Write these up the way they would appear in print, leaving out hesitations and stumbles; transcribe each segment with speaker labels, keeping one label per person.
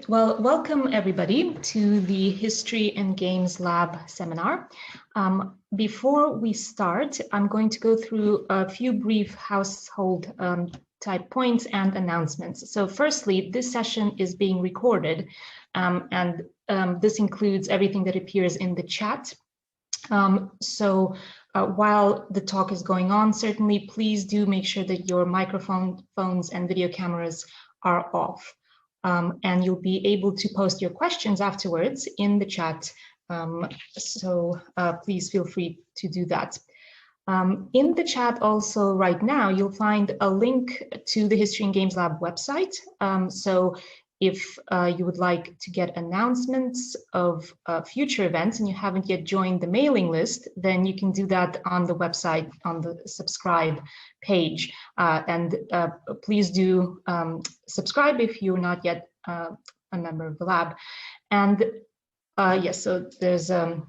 Speaker 1: Well, welcome everybody to the History and Games Lab seminar. Before we start, I'm going to go through a few brief household type points and announcements. So firstly, this session is being recorded and this includes everything that appears in the chat. While the talk is going on, certainly please do make sure that your phones and video cameras are off. And you'll be able to post your questions afterwards in the chat. Please feel free to do that. In the chat also right now, you'll find a link to the History and Games Lab website. If you would like to get announcements of future events and you haven't yet joined the mailing list, then you can do that on the website on the subscribe page. Please do subscribe if you're not yet a member of the lab. And yes, so there's a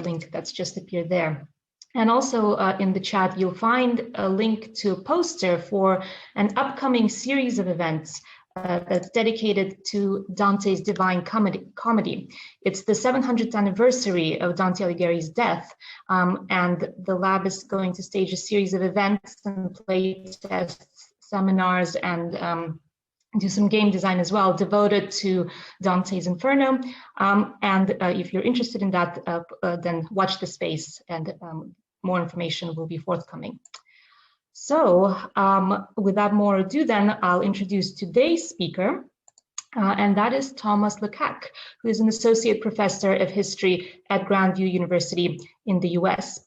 Speaker 1: link that's just appeared there. And also in the chat, you'll find a link to a poster for an upcoming series of events that's dedicated to Dante's Divine Comedy. It's the 700th anniversary of Dante Alighieri's death, and the lab is going to stage a series of events and play tests, seminars, and do some game design as well, devoted to Dante's Inferno. If you're interested in that, then watch the space and more information will be forthcoming. So without more ado, then I'll introduce today's speaker, and that is Thomas Lecaque, who is an associate professor of history at Grandview University in the US.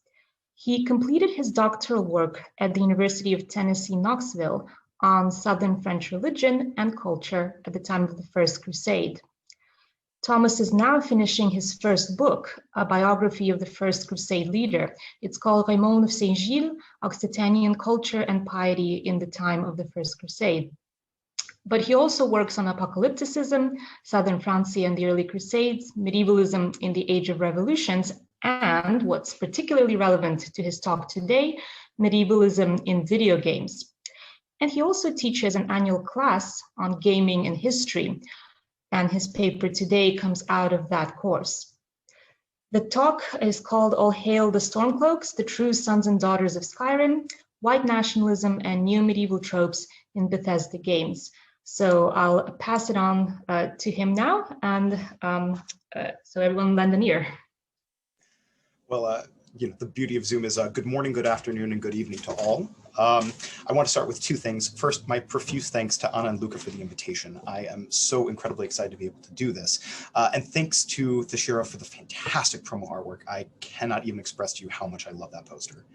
Speaker 1: He completed his doctoral work at the University of Tennessee, Knoxville on Southern French religion and culture at the time of the First Crusade. Thomas is now finishing his first book, a biography of the First Crusade leader. It's called 𝐂𝐨𝐬 of 𝐂𝐨𝐬, Occitanian Culture and Piety in the Time of the First Crusade. But he also works on apocalypticism, Southern France and the early Crusades, medievalism in the Age of Revolutions, and what's particularly relevant to his talk today, medievalism in video games. And he also teaches an annual class on gaming and history, and his paper today comes out of that course. The talk is called All Hail the Stormcloaks, the True Sons and Daughters of Skyrim, White Nationalism and New Medieval Tropes in Bethesda Games. So I'll pass it on to him now, and so everyone lend an ear.
Speaker 2: Well, the beauty of Zoom is good morning, good afternoon, and good evening to all. I want to start with two things. First, my profuse thanks to Anna and Luca for the invitation. I am so incredibly excited to be able to do this. And thanks to Tashira for the fantastic promo artwork. I cannot even express to you how much I love that poster.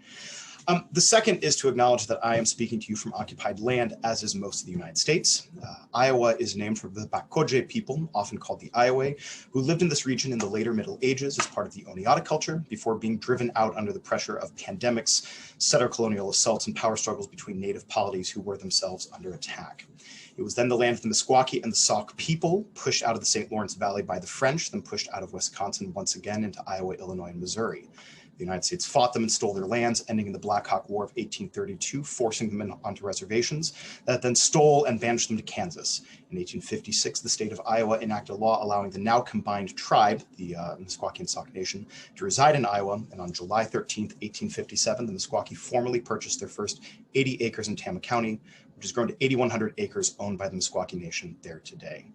Speaker 2: The second is to acknowledge that I am speaking to you from occupied land, as is most of the United States. Iowa is named for the 𝐂𝐨𝐧𝐭𝐚𝐜 people, often called the Iowa, who lived in this region in the later Middle Ages as part of the Oneota culture before being driven out under the pressure of pandemics, settler colonial assaults, and power struggles between native polities who were themselves under attack. It was then the land of the Meskwaki and the Sauk people, pushed out of the St. Lawrence Valley by the French, then pushed out of Wisconsin once again into Iowa, Illinois, and Missouri. The United States fought them and stole their lands, ending in the Black Hawk War of 1832, forcing them onto reservations that then stole and banished them to Kansas. In 1856, the state of Iowa enacted a law allowing the now combined tribe, the Meskwaki and Sauk Nation, to reside in Iowa, and on July 13, 1857, the Meskwaki formally purchased their first 80 acres in Tama County, which has grown to 8,100 acres owned by the Meskwaki Nation there today.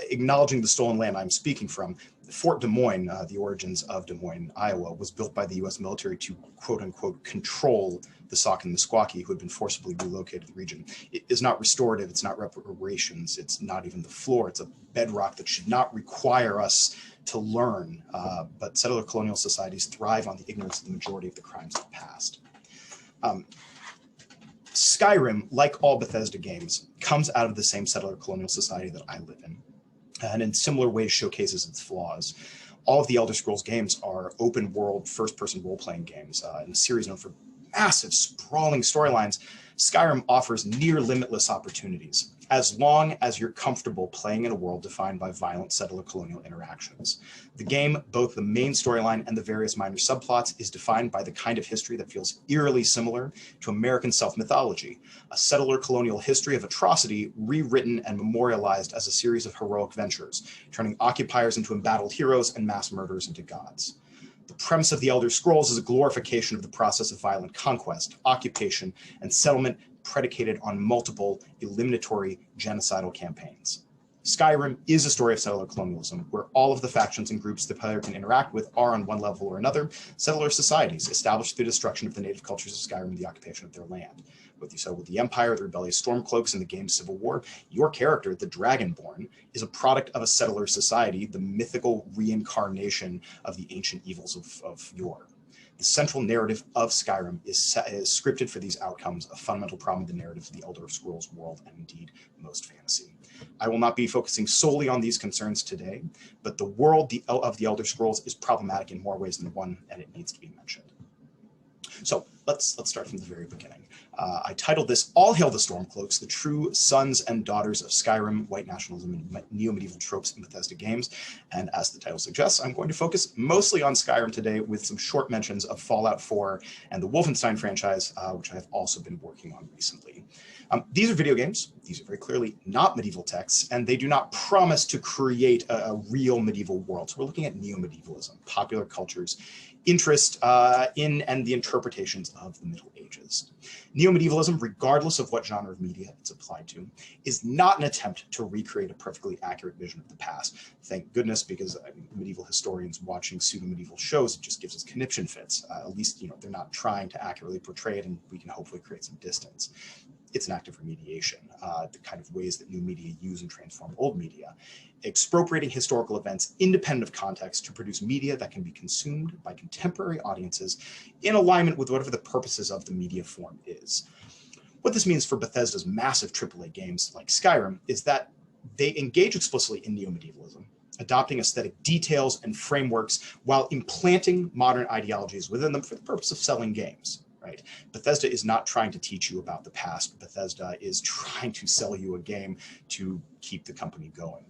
Speaker 2: Acknowledging the stolen land I'm speaking from, Fort Des Moines, the origins of Des Moines, Iowa, was built by the U.S. military to quote-unquote control the Sauk and Meskwaki who had been forcibly relocated to the region. It is not restorative, it's not reparations, it's not even the floor, it's a bedrock that should not require us to learn, but settler colonial societies thrive on the ignorance of the majority of the crimes of the past. Skyrim, like all Bethesda games, comes out of the same settler colonial society that I live in, and in similar ways showcases its flaws. All of the Elder Scrolls games are open world, first-person role-playing games in a series known for massive, sprawling storylines, Skyrim offers near limitless opportunities, as long as you're comfortable playing in a world defined by violent settler-colonial interactions. The game, both the main storyline and the various minor subplots, is defined by the kind of history that feels eerily similar to American self-mythology, a settler-colonial history of atrocity rewritten and memorialized as a series of heroic ventures, turning occupiers into embattled heroes and mass murderers into gods. The premise of the Elder Scrolls is a glorification of the process of violent conquest, occupation, and settlement predicated on multiple eliminatory genocidal campaigns. Skyrim is a story of settler colonialism, where all of the factions and groups the player can interact with are, on one level or another, settler societies established through the destruction of the native cultures of Skyrim and the occupation of their land. Whether you settle with the Empire, the rebellious Stormcloaks in the game's Civil War, your character, the Dragonborn, is a product of a settler society, the mythical reincarnation of the ancient evils of yore. The central narrative of Skyrim is scripted for these outcomes, a fundamental problem of the narrative of the Elder Scrolls world, and indeed most fantasy. I will not be focusing solely on these concerns today, but the world of the Elder Scrolls is problematic in more ways than one, and it needs to be mentioned. So let's start from the very beginning. I titled this All Hail the Stormcloaks, the True Sons and Daughters of Skyrim, White Nationalism, and Neo-Medieval Tropes in Bethesda Games. And as the title suggests, I'm going to focus mostly on Skyrim today with some short mentions of Fallout 4 and the Wolfenstein franchise, which I have also been working on recently. These are video games. These are very clearly not medieval texts, and they do not promise to create a real medieval world. So we're looking at neo-medievalism, popular culture's interest in and the interpretations of the Middle Ages. Neo-medievalism, regardless of what genre of media it's applied to, is not an attempt to recreate a perfectly accurate vision of the past. Thank goodness, because medieval historians watching pseudo-medieval shows, it just gives us conniption fits. At least, they're not trying to accurately portray it, and we can hopefully create some distance. It's an act of remediation, the kind of ways that new media use and transform old media, expropriating historical events independent of context to produce media that can be consumed by contemporary audiences in alignment with whatever the purposes of the media form is. What this means for Bethesda's massive AAA games like Skyrim is that they engage explicitly in neo-medievalism, adopting aesthetic details and frameworks while implanting modern ideologies within them for the purpose of selling games. Right? Bethesda is not trying to teach you about the past. Bethesda is trying to sell you a game to keep the company going.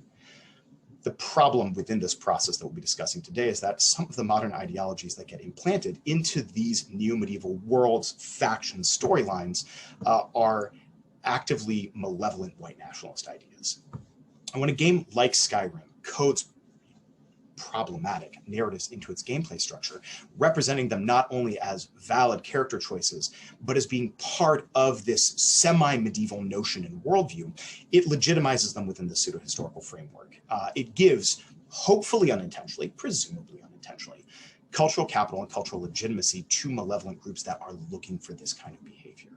Speaker 2: The problem within this process that we'll be discussing today is that some of the modern ideologies that get implanted into these neo-medieval worlds, factions, storylines are actively malevolent white nationalist ideas. And when a game like Skyrim codes problematic narratives into its gameplay structure, representing them not only as valid character choices, but as being part of this semi-medieval notion and worldview, it legitimizes them within the pseudo-historical framework. It gives, hopefully unintentionally, presumably unintentionally, cultural capital and cultural legitimacy to malevolent groups that are looking for this kind of behavior.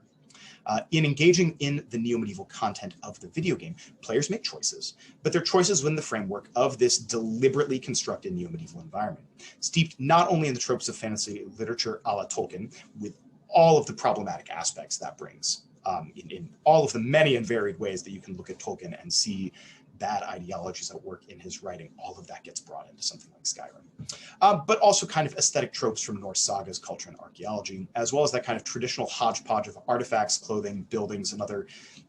Speaker 2: In engaging in the neo-medieval content of the video game, players make choices, but they're choices within the framework of this deliberately constructed neo-medieval environment, steeped not only in the tropes of fantasy literature a la Tolkien, with all of the problematic aspects that brings, in all of the many and varied ways that you can look at Tolkien and see bad ideologies at work in his writing, all of that gets brought into something like Skyrim. But also kind of aesthetic tropes from Norse sagas, culture, and archaeology, as well as that kind of traditional hodgepodge of artifacts, clothing, buildings, and other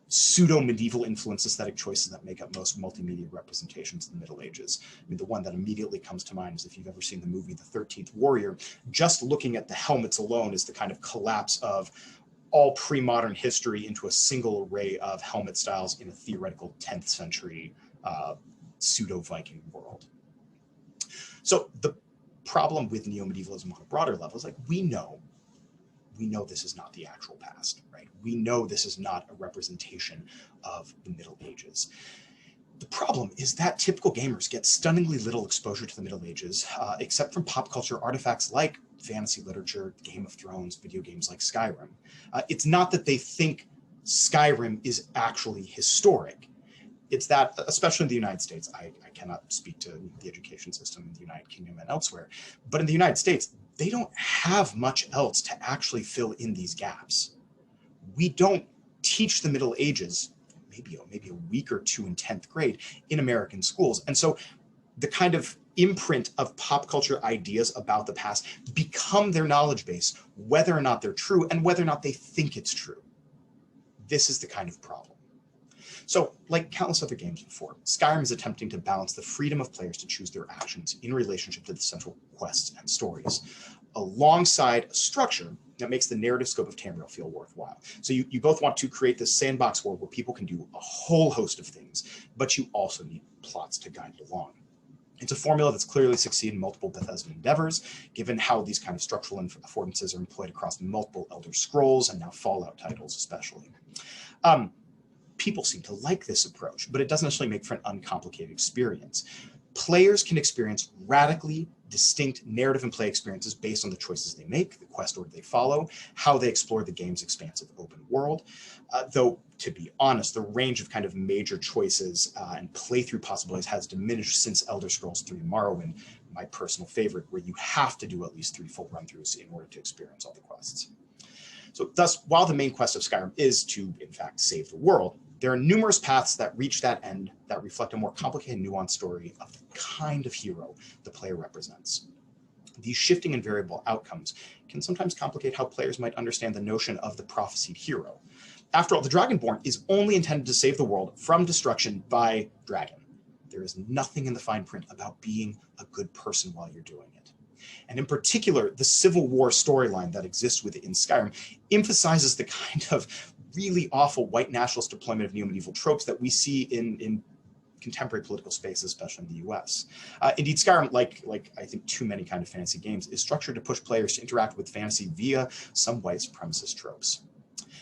Speaker 2: pseudo-medieval influence aesthetic choices that make up most multimedia representations of the Middle Ages. I mean, the one that immediately comes to mind is if you've ever seen the movie The 13th Warrior, just looking at the helmets alone is the kind of collapse of all pre-modern history into a single array of helmet styles in a theoretical 10th century pseudo-Viking world. So the problem with neo-medievalism on a broader level is, like, we know this is not the actual past, right? We know this is not a representation of the Middle Ages. The problem is that typical gamers get stunningly little exposure to the Middle Ages, except from pop culture artifacts like fantasy literature, Game of Thrones, video games like Skyrim. It's not that they think Skyrim is actually historic. It's that, especially in the United States, I cannot speak to the education system in the United Kingdom and elsewhere, but in the United States, they don't have much else to actually fill in these gaps. We don't teach the Middle Ages, maybe a week or two in 10th grade in American schools. And so the kind of imprint of pop culture ideas about the past become their knowledge base, whether or not they're true and whether or not they think it's true. This is the kind of problem. So, like countless other games before, Skyrim is attempting to balance the freedom of players to choose their actions in relationship to the central quests and stories, alongside a structure that makes the narrative scope of Tamriel feel worthwhile. So you both want to create this sandbox world where people can do a whole host of things, but you also need plots to guide it along. It's a formula that's clearly succeeded in multiple Bethesda endeavors, given how these kind of structural affordances are employed across multiple Elder Scrolls and now Fallout titles especially. People seem to like this approach, but it doesn't necessarily make for an uncomplicated experience. Players can experience radically distinct narrative and play experiences based on the choices they make, the quest order they follow, how they explore the game's expansive open world. Though, to be honest, the range of kind of major choices and playthrough possibilities has diminished since Elder Scrolls 3 Morrowind, my personal favorite, where you have to do at least 3 full run-throughs in order to experience all the quests. So thus, while the main quest of Skyrim is to, in fact, save the world, there are numerous paths that reach that end that reflect a more complicated, nuanced story of the kind of hero the player represents. These shifting and variable outcomes can sometimes complicate how players might understand the notion of the prophesied hero. After all, the Dragonborn is only intended to save the world from destruction by dragon. There is nothing in the fine print about being a good person while you're doing it. And in particular, the Civil War storyline that exists within Skyrim emphasizes the kind of really awful white nationalist deployment of neo-medieval tropes that we see in contemporary political spaces, especially in the US. Indeed, Skyrim, like I think too many kind of fantasy games, is structured to push players to interact with fantasy via some white supremacist tropes.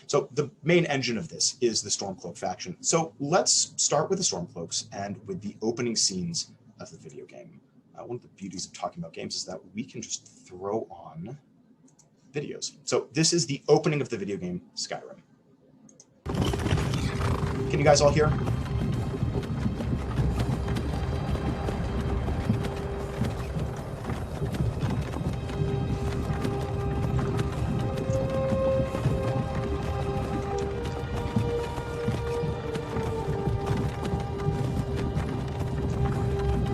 Speaker 2: So the main engine of this is the Stormcloak Faction. So let's start with the Stormcloaks and with the opening scenes of the video game. One of the beauties of talking about games is that we can just throw on videos. So this is the opening of the video game, Skyrim. Can you guys all hear?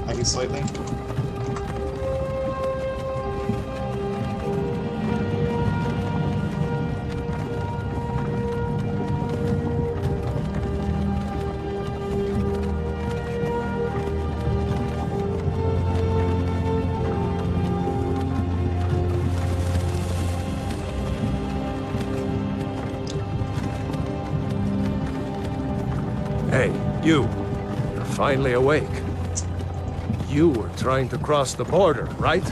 Speaker 2: Lagging slightly.
Speaker 3: Hey, you're finally awake. You were trying to cross the border, right?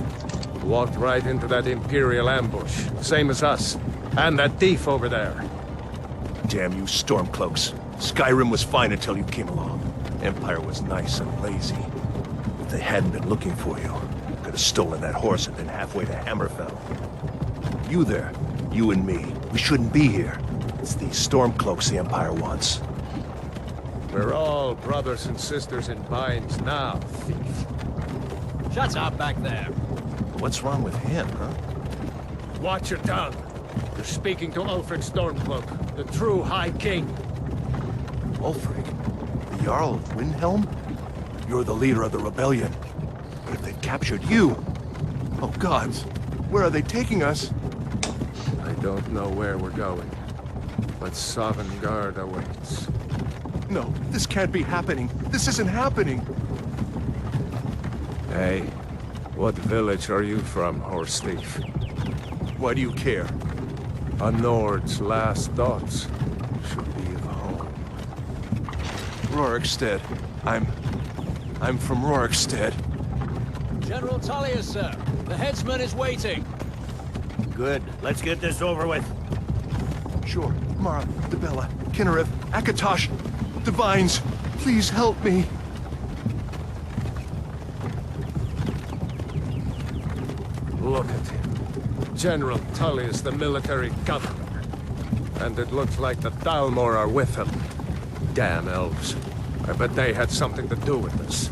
Speaker 3: Walked right into that Imperial ambush, same as us. And that thief over there.
Speaker 4: Damn you Stormcloaks. Skyrim was fine until you came along. Empire was nice and lazy. If they hadn't been looking for you, could have stolen that horse and been halfway to Hammerfell. You there, you and me, we shouldn't be here. It's these Stormcloaks the Empire wants.
Speaker 3: We're all brothers and sisters in binds now, thief.
Speaker 5: Shut up back there.
Speaker 4: What's wrong with him, huh?
Speaker 3: Watch your tongue. You're speaking to Ulfric Stormcloak, the true High King.
Speaker 4: Ulfric? The Jarl of Windhelm? You're the leader of the rebellion. But if they've captured you... Oh gods, where are they taking us?
Speaker 3: I don't know where we're going, but Sovngarde awaits.
Speaker 4: No, this can't be happening. This isn't happening.
Speaker 3: Hey, what village are you from, horse thief?
Speaker 4: Why do you care?
Speaker 3: A Nord's last thoughts should be of home.
Speaker 4: Rorikstead. I'm from Rorikstead.
Speaker 5: General Tullius, sir. The headsman is waiting.
Speaker 6: Good. Let's get this over with.
Speaker 4: Sure. Mara, Dibella, Kinnereth, Akatosh, Divines, please help me.
Speaker 3: Look at him. General Tullius, the military governor. And it looks like the Thalmor are with him. Damn elves. I bet they had something to do with this.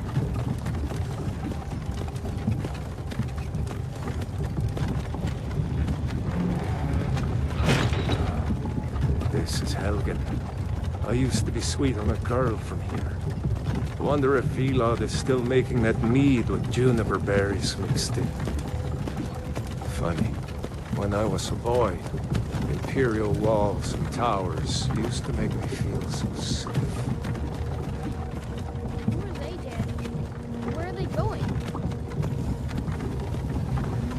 Speaker 3: This is Helgen. I used to be sweet on a girl from here. Wonder if 𝐂𝐤 is still making that mead with juniper berries mixed in. Funny, when I was a boy, imperial walls and towers used to make me feel so safe.
Speaker 7: Who are they, Daddy? Where are they going?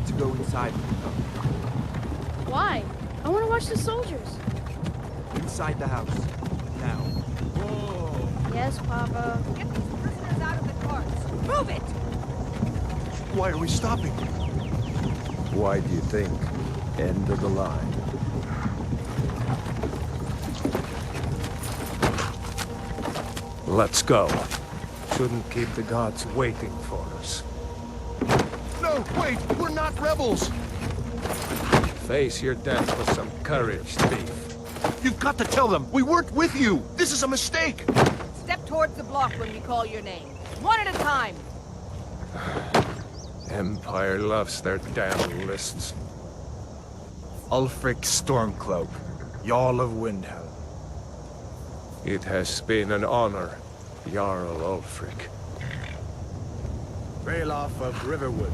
Speaker 8: To go inside.
Speaker 7: Why? I want to watch the soldiers.
Speaker 8: Inside the house. Now. Whoa!
Speaker 7: Yes, Papa.
Speaker 9: Get these prisoners out of the carts. Move it!
Speaker 4: Why are we stopping?
Speaker 3: Why do you think? End of the line. Let's go. Shouldn't keep the gods waiting for us.
Speaker 4: No, wait! We're not rebels!
Speaker 3: Face your death with some courage, thief.
Speaker 4: You've got to tell them! We weren't with you! This is a mistake!
Speaker 9: Step towards the block when we call your name. One at a time.
Speaker 3: Empire loves their damn lists.
Speaker 8: Ulfric Stormcloak, Jarl of Windhelm.
Speaker 3: It has been an honor, Jarl Ulfric.
Speaker 8: Ralof of Riverwood.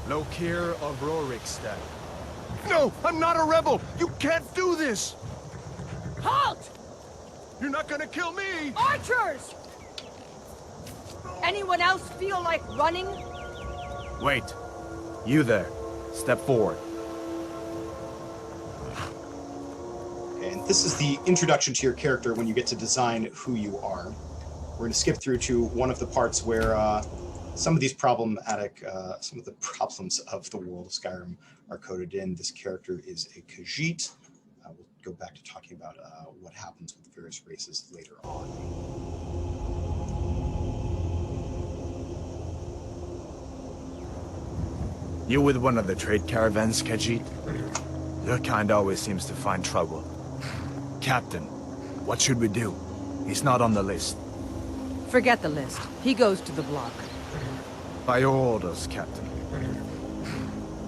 Speaker 8: Lokir of Rorikstead.
Speaker 4: No! I'm not a rebel! You can't do this!
Speaker 9: Halt!
Speaker 4: You're not gonna kill me!
Speaker 9: Archers! Anyone else feel like running?
Speaker 8: Wait. You there. Step forward.
Speaker 2: And this is the introduction to your character when you get to design who you are. We're going to skip through to one of the parts where some of these problematic, some of the problems of the world of Skyrim are coded in. This character is a 𝐂𝐤. We'll go back to talking about what happens with various races later on.
Speaker 8: You with one of the trade caravans, 𝐂𝐤? Your kind always seems to find trouble. Captain, what should we do? He's not on the list.
Speaker 9: Forget the list. He goes to the block.
Speaker 8: By your orders, Captain.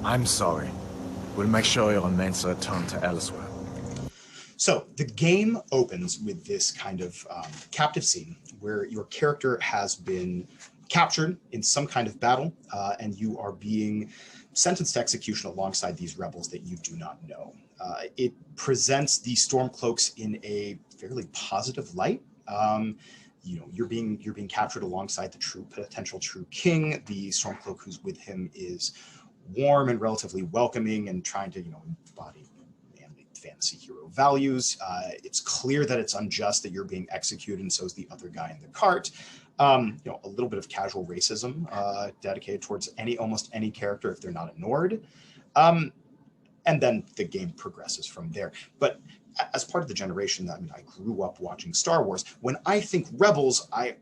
Speaker 8: I'm sorry. We'll make sure your remains return to elsewhere.
Speaker 2: So the game opens with this kind of captive scene where your character has been captured in some kind of battle, and you are being sentenced to execution alongside these rebels that you do not know. It presents the Stormcloaks in a fairly positive light. You know, you're being captured alongside the potential true king. The Stormcloak who's with him is warm and relatively welcoming and trying to, embody manly fantasy hero values. It's clear that it's unjust that you're being executed, and so is the other guy in the cart. A little bit of casual racism dedicated towards almost any character if they're not a Nord. And then the game progresses from there. But as part of the generation, I grew up watching Star Wars. When I think rebels, I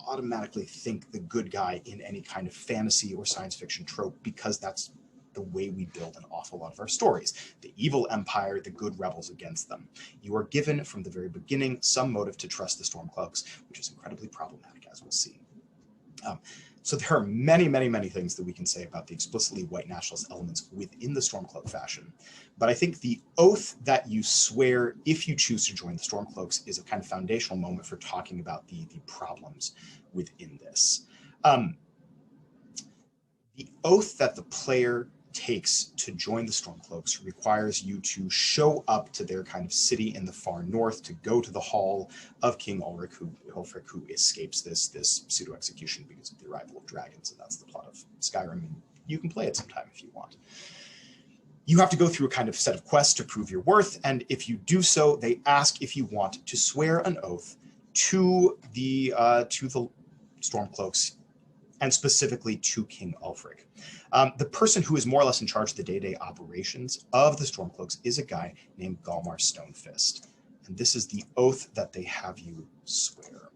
Speaker 2: automatically think the good guy in any kind of fantasy or science fiction trope, because that's the way we build an awful lot of our stories. The evil empire, the good rebels against them. You are given from the very beginning some motive to trust the Stormcloaks, which is incredibly problematic, as we'll see. So there are many, many, many things that we can say about the explicitly white nationalist elements within the Stormcloak fashion. But I think the oath that you swear if you choose to join the Stormcloaks is a kind of foundational moment for talking about the problems within this. The oath that the player takes to join the Stormcloaks requires you to show up to their kind of city in the far north, to go to the hall of King Ulfric, who escapes this pseudo-execution because of the arrival of dragons, and that's the plot of Skyrim, and you can play it sometime if you want. You have to go through a kind of set of quests to prove your worth, and if you do so, they ask if you want to swear an oath to the Stormcloaks, and specifically to King Ulfric. The person who is more or less in charge of the day-to-day operations of the Stormcloaks is a guy named 𝐂𝐤 Stonefist. And this is the oath that they have you swear.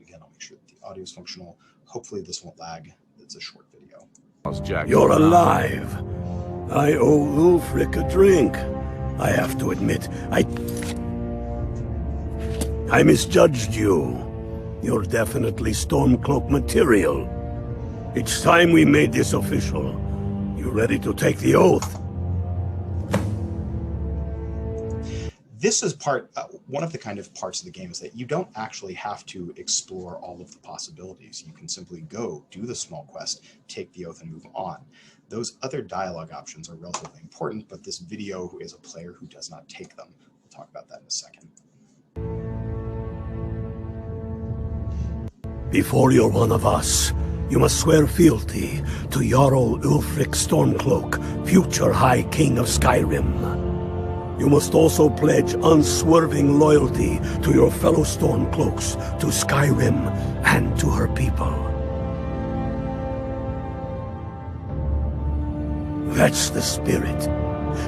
Speaker 2: Again, I'll make sure that the audio is functional. Hopefully this won't lag. It's a short video.
Speaker 10: You're alive. I owe Ulfric a drink. I have to admit, I misjudged you. You're definitely Stormcloak material. It's time we made this official. You ready to take the oath?
Speaker 2: this is one of the kind of parts of the game is that you don't actually have to explore all of the possibilities. You can simply go, do the small quest, take the oath, and move on. Those other dialogue options are relatively important, but this video is a player who does not take them. We'll talk about that in a second.
Speaker 10: Before you're one of us, you must swear fealty to Jarl Ulfric Stormcloak, future High King of Skyrim. You must also pledge unswerving loyalty to your fellow Stormcloaks, to Skyrim, and to her people. That's the spirit.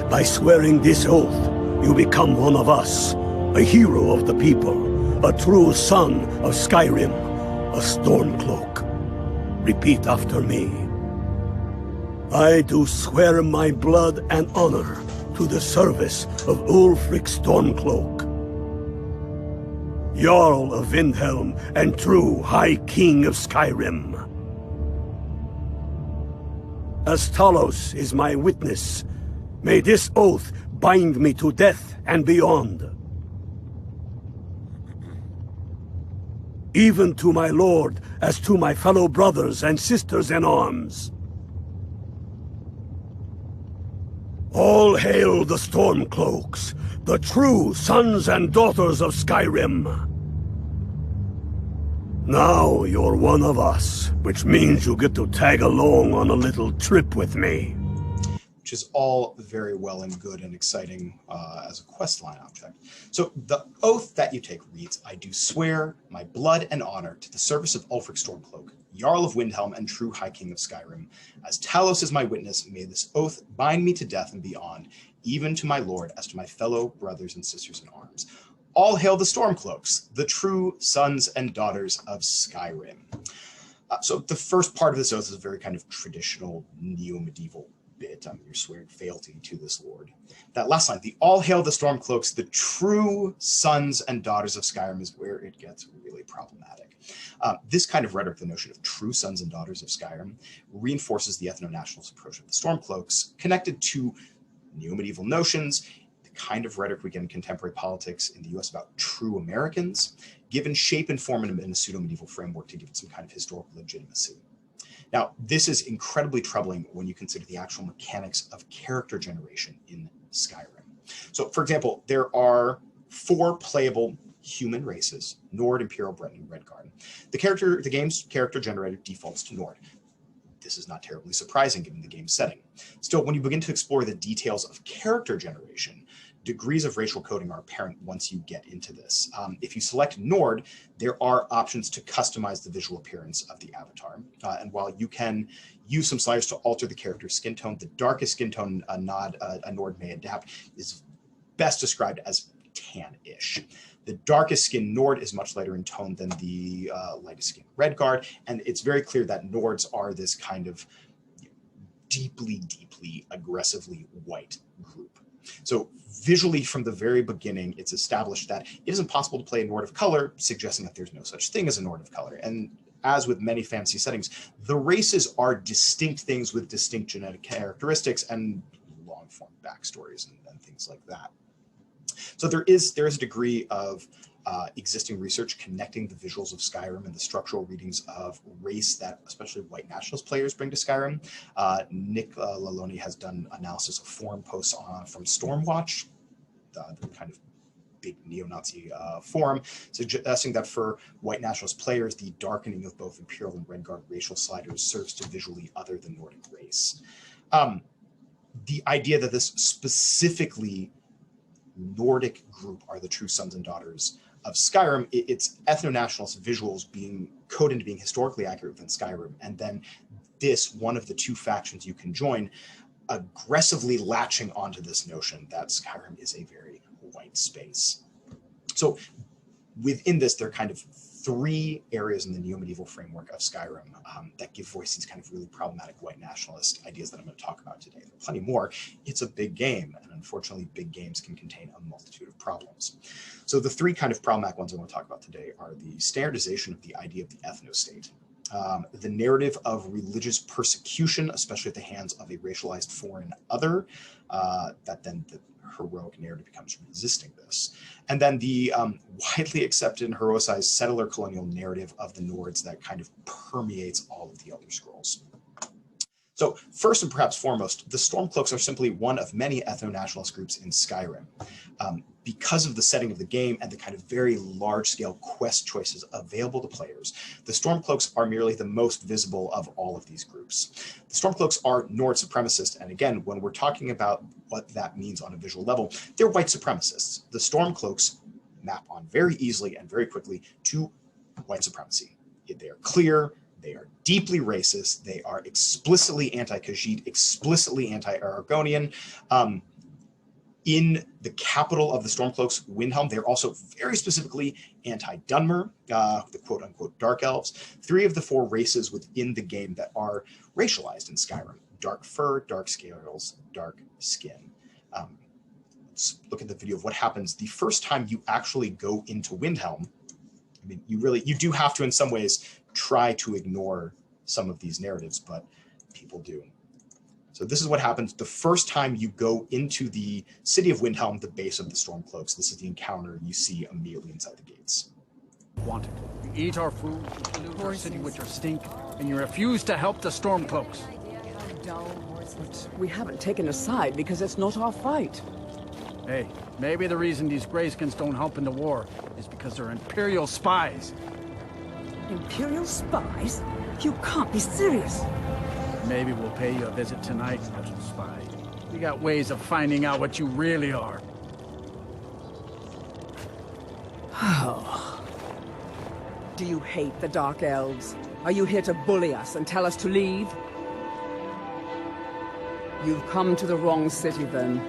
Speaker 10: By swearing this oath, you become one of us, a hero of the people, a true son of Skyrim, a Stormcloak. Repeat after me. I do swear my blood and honor to the service of Ulfric Stormcloak, Jarl of Windhelm and true High King of Skyrim. As Talos is my witness, may this oath bind me to death and beyond. Even to my lord, as to my fellow brothers and sisters in arms. All hail the Stormcloaks, the true sons and daughters of Skyrim. Now you're one of us, which means you get to tag along on a little trip with me.
Speaker 2: Which is all very well and good and exciting as a questline object. So the oath that you take reads, I do swear my blood and honor to the service of Ulfric Stormcloak, Jarl of Windhelm and true High King of Skyrim. As Talos is my witness, may this oath bind me to death and beyond, even to my lord, as to my fellow brothers and sisters in arms. All hail the Stormcloaks, the true sons and daughters of Skyrim. So the first part of this oath is a very kind of traditional neo-medieval bit. You're swearing fealty to this lord. That last line, the all hail the Stormcloaks, the true sons and daughters of Skyrim, is where it gets really problematic. This kind of rhetoric, the notion of true sons and daughters of Skyrim, reinforces the ethno-nationalist approach of the Stormcloaks, connected to neo-medieval notions, the kind of rhetoric we get in contemporary politics in the US about true Americans, given shape and form in a pseudo-medieval framework to give it some kind of historical legitimacy. Now, this is incredibly troubling when you consider the actual mechanics of character generation in Skyrim. So, for example, there are 4 playable human races: Nord, Imperial, Breton, and Redguard. The game's character generator defaults to Nord. This is not terribly surprising given the game's setting. Still, when you begin to explore the details of character generation, degrees of racial coding are apparent once you get into this. If you select Nord, there are options to customize the visual appearance of the avatar. And while you can use some sliders to alter the character's skin tone, the darkest skin tone a Nord may adapt is best described as tan-ish. The darkest skin Nord is much lighter in tone than the lightest skin Redguard, and it's very clear that Nords are this kind of deeply, deeply, aggressively white group. So visually, from the very beginning, it's established that it isn't possible to play a Nord of color, suggesting that there's no such thing as a Nord of color. And as with many fantasy settings, the races are distinct things with distinct genetic characteristics and long-form backstories and things like that. So there is a degree of existing research connecting the visuals of Skyrim and the structural readings of race that especially white nationalist players bring to Skyrim. Nick Laloni has done analysis of forum posts from Stormwatch, the kind of big neo-Nazi forum, suggesting that for white nationalist players, the darkening of both Imperial and Redguard racial sliders serves to visually other the Nordic race. The idea that this specifically Nordic group are the true sons and daughters of Skyrim, it's ethno-nationalist visuals being coded into being historically accurate within Skyrim, and then this, one of the 2 factions you can join, aggressively latching onto this notion that Skyrim is a very white space. So within this, there are kind of 3 areas in the neo-medieval framework of Skyrim that give voice to these kind of really problematic white nationalist ideas that I'm going to talk about today. There are plenty more. It's a big game, and unfortunately, big games can contain a multitude of problems. So the 3 kind of problematic ones I want to talk about today are the standardization of the idea of the ethno-state, the narrative of religious persecution, especially at the hands of a racialized foreign other, that then heroic narrative becomes resisting this. And then the widely accepted and heroicized settler colonial narrative of the Nords that kind of permeates all of the Elder Scrolls. So first and perhaps foremost, the Stormcloaks are simply one of many ethno-nationalist groups in Skyrim. Because of the setting of the game and the kind of very large-scale quest choices available to players, the Stormcloaks are merely the most visible of all of these groups. The Stormcloaks are Nord supremacists, and again, when we're talking about what that means on a visual level, they're white supremacists. The Stormcloaks map on very easily and very quickly to white supremacy. They are clear, they are deeply racist, they are explicitly anti-Khajiit, explicitly anti-Aragonian. In the capital of the Stormcloaks, Windhelm, they're also very specifically anti-Dunmer, the quote-unquote Dark Elves, 3 of the 4 races within the game that are racialized in Skyrim: dark fur, dark scales, dark skin. Let's look at the video of what happens the first time you actually go into Windhelm. I mean, you do have to, in some ways, try to ignore some of these narratives, but people do. So this is what happens the first time you go into the city of Windhelm, the base of the Stormcloaks. This is the encounter you see immediately inside the gates.
Speaker 11: Wanted. You eat our food, you pollute our city with your stink, and you refuse to help the Stormcloaks.
Speaker 12: But we haven't taken a side because it's not our fight.
Speaker 11: Hey, maybe the reason these Greyskins don't help in the war is because they're Imperial spies.
Speaker 12: Imperial spies? You can't be serious.
Speaker 11: Maybe we'll pay you a visit tonight, special spy. We got ways of finding out what you really are.
Speaker 12: Oh. Do you hate the Dark Elves? Are you here to bully us and tell us to leave? You've come to the wrong city, then.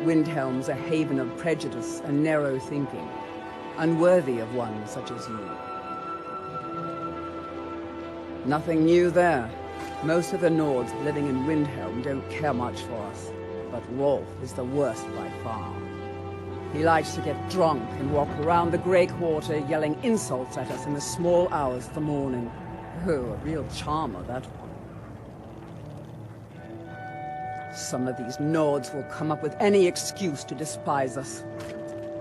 Speaker 12: Windhelm's a haven of prejudice and narrow thinking, unworthy of one such as you. Nothing new there. Most of the Nords living in Windhelm don't care much for us, but Rolf is the worst by far. He likes to get drunk and walk around the Grey Quarter yelling insults at us in the small hours of the morning. Oh, a real charmer, that one. Some of these Nords will come up with any excuse to despise us.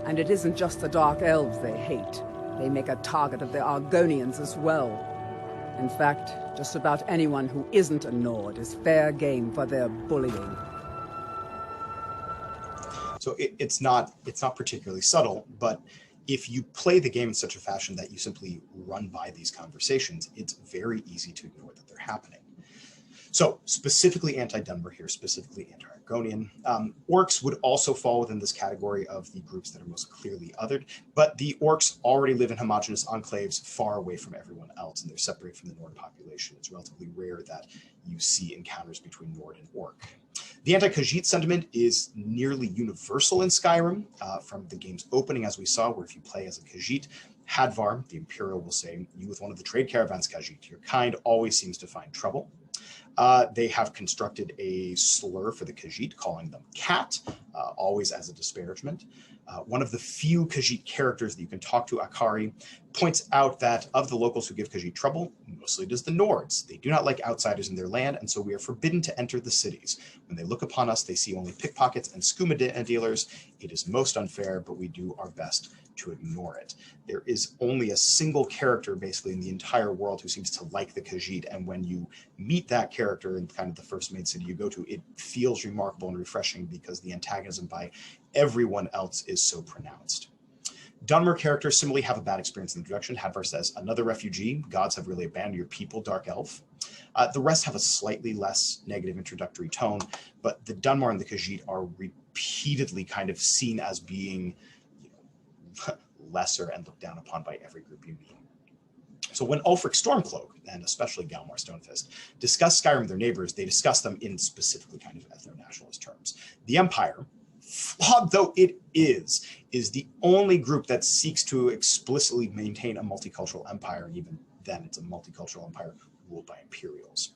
Speaker 12: And it isn't just the Dark Elves they hate. They make a target of the Argonians as well. In fact, just about anyone who isn't a Nord is fair game for their bullying.
Speaker 2: So it's not particularly subtle, but if you play the game in such a fashion that you simply run by these conversations, it's very easy to ignore that they're happening. So specifically anti-Dunmer here, specifically anti-Argonian. Orcs would also fall within this category of the groups that are most clearly othered, but the Orcs already live in homogenous enclaves far away from everyone else, and they're separated from the Nord population. It's relatively rare that you see encounters between Nord and Orc. The anti-Khajiit sentiment is nearly universal in Skyrim, from the game's opening, as we saw, where if you play as a Khajiit, Hadvar, the Imperial, will say, "You with one of the trade caravans, Khajiit, your kind always seems to find trouble." They have constructed a slur for the Khajiit, calling them cat, always as a disparagement. One of the few Khajiit characters that you can talk to, Akari, points out that of the locals who give Khajiit trouble, mostly it is the Nords. They do not like outsiders in their land, and so we are forbidden to enter the cities. When they look upon us, they see only pickpockets and skooma dealers. It is most unfair, but we do our best to ignore it. There is only a single character basically in the entire world who seems to like the Khajiit, and when you meet that character in kind of the first main city you go to, it feels remarkable and refreshing because the antagonism by everyone else is so pronounced. Dunmer characters similarly have a bad experience in the introduction. Hadvar says, "Another refugee, gods have really abandoned your people, Dark Elf." The rest have a slightly less negative introductory tone, but the Dunmer and the Khajiit are repeatedly kind of seen as being lesser and looked down upon by every group you meet. So when Ulfric Stormcloak, and especially Galmar Stonefist, discuss Skyrim with their neighbors, they discuss them in specifically kind of ethno-nationalist terms. The Empire, flawed though it is the only group that seeks to explicitly maintain a multicultural empire, and even then it's a multicultural empire ruled by Imperials.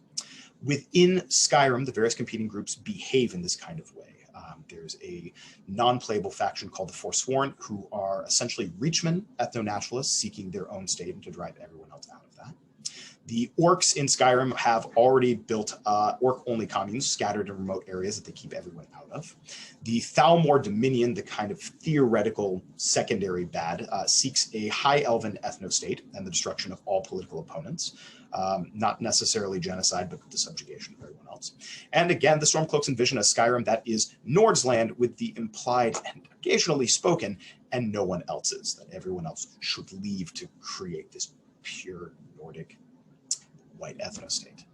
Speaker 2: Within Skyrim, the various competing groups behave in this kind of way. There's a non-playable faction called the Forsworn, who are essentially Reachmen, ethno-nationalists seeking their own state and to drive everyone else out of that. The orcs in Skyrim have already built orc-only communes scattered in remote areas that they keep everyone out of. The Thalmor Dominion, the kind of theoretical secondary bad, seeks a high elven ethno-state and the destruction of all political opponents. Not necessarily genocide, but the subjugation of everyone else. And again, the Stormcloaks envision a Skyrim that is Nord's land with the implied and occasionally spoken and no one else's, that everyone else should leave to create this pure Nordic white ethno-state.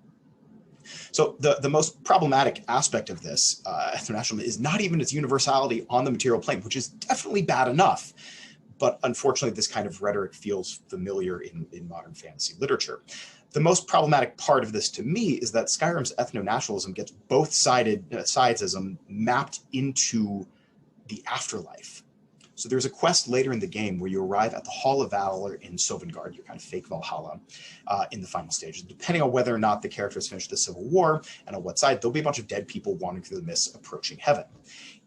Speaker 2: So the most problematic aspect of this ethno-nationalism is not even its universality on the material plane, which is definitely bad enough. But unfortunately, this kind of rhetoric feels familiar in modern fantasy literature. The most problematic part of this to me is that Skyrim's ethno-nationalism gets both sidesism mapped into the afterlife. So there's a quest later in the game where you arrive at the Hall of Valor in Sovngarde, your kind of fake Valhalla, in the final stages. Depending on whether or not the character has finished the Civil War and on what side, there'll be a bunch of dead people wandering through the mists approaching heaven.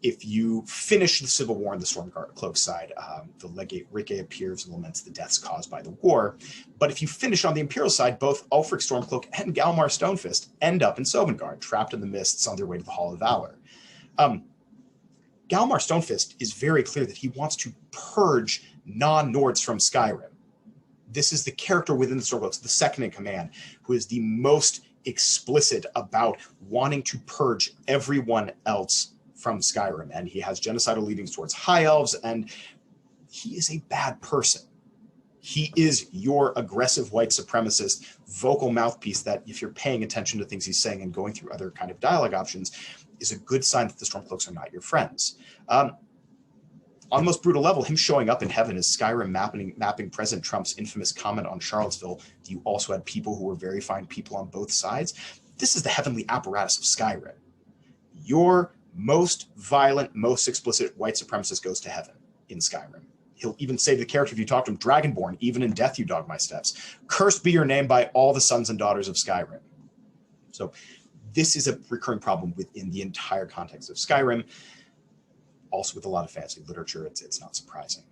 Speaker 2: If you finish the Civil War on the Stormcloak side, the legate Rikke appears and laments the deaths caused by the war. But if you finish on the Imperial side, both Ulfric Stormcloak and Galmar Stonefist end up in Sovngarde, trapped in the mists on their way to the Hall of Valor. Galmar Stonefist is very clear that he wants to purge non-Nords from Skyrim. This is the character within the Stormcloaks, the second in command, who is the most explicit about wanting to purge everyone else from Skyrim. And he has genocidal leanings towards high elves, and he is a bad person. He is your aggressive white supremacist vocal mouthpiece that, if you're paying attention to things he's saying and going through other kind of dialogue options, is a good sign that the Stormcloaks are not your friends. On the most brutal level, him showing up in heaven as Skyrim mapping President Trump's infamous comment on Charlottesville, you also had people who were very fine people on both sides. This is the heavenly apparatus of Skyrim. Your most violent, most explicit white supremacist goes to heaven in Skyrim. He'll even say to the character, if you talk to him, Dragonborn, even in death you dog my steps. Cursed be your name by all the sons and daughters of Skyrim. So this is a recurring problem within the entire context of Skyrim. Also with a lot of fantasy literature, it's not surprising.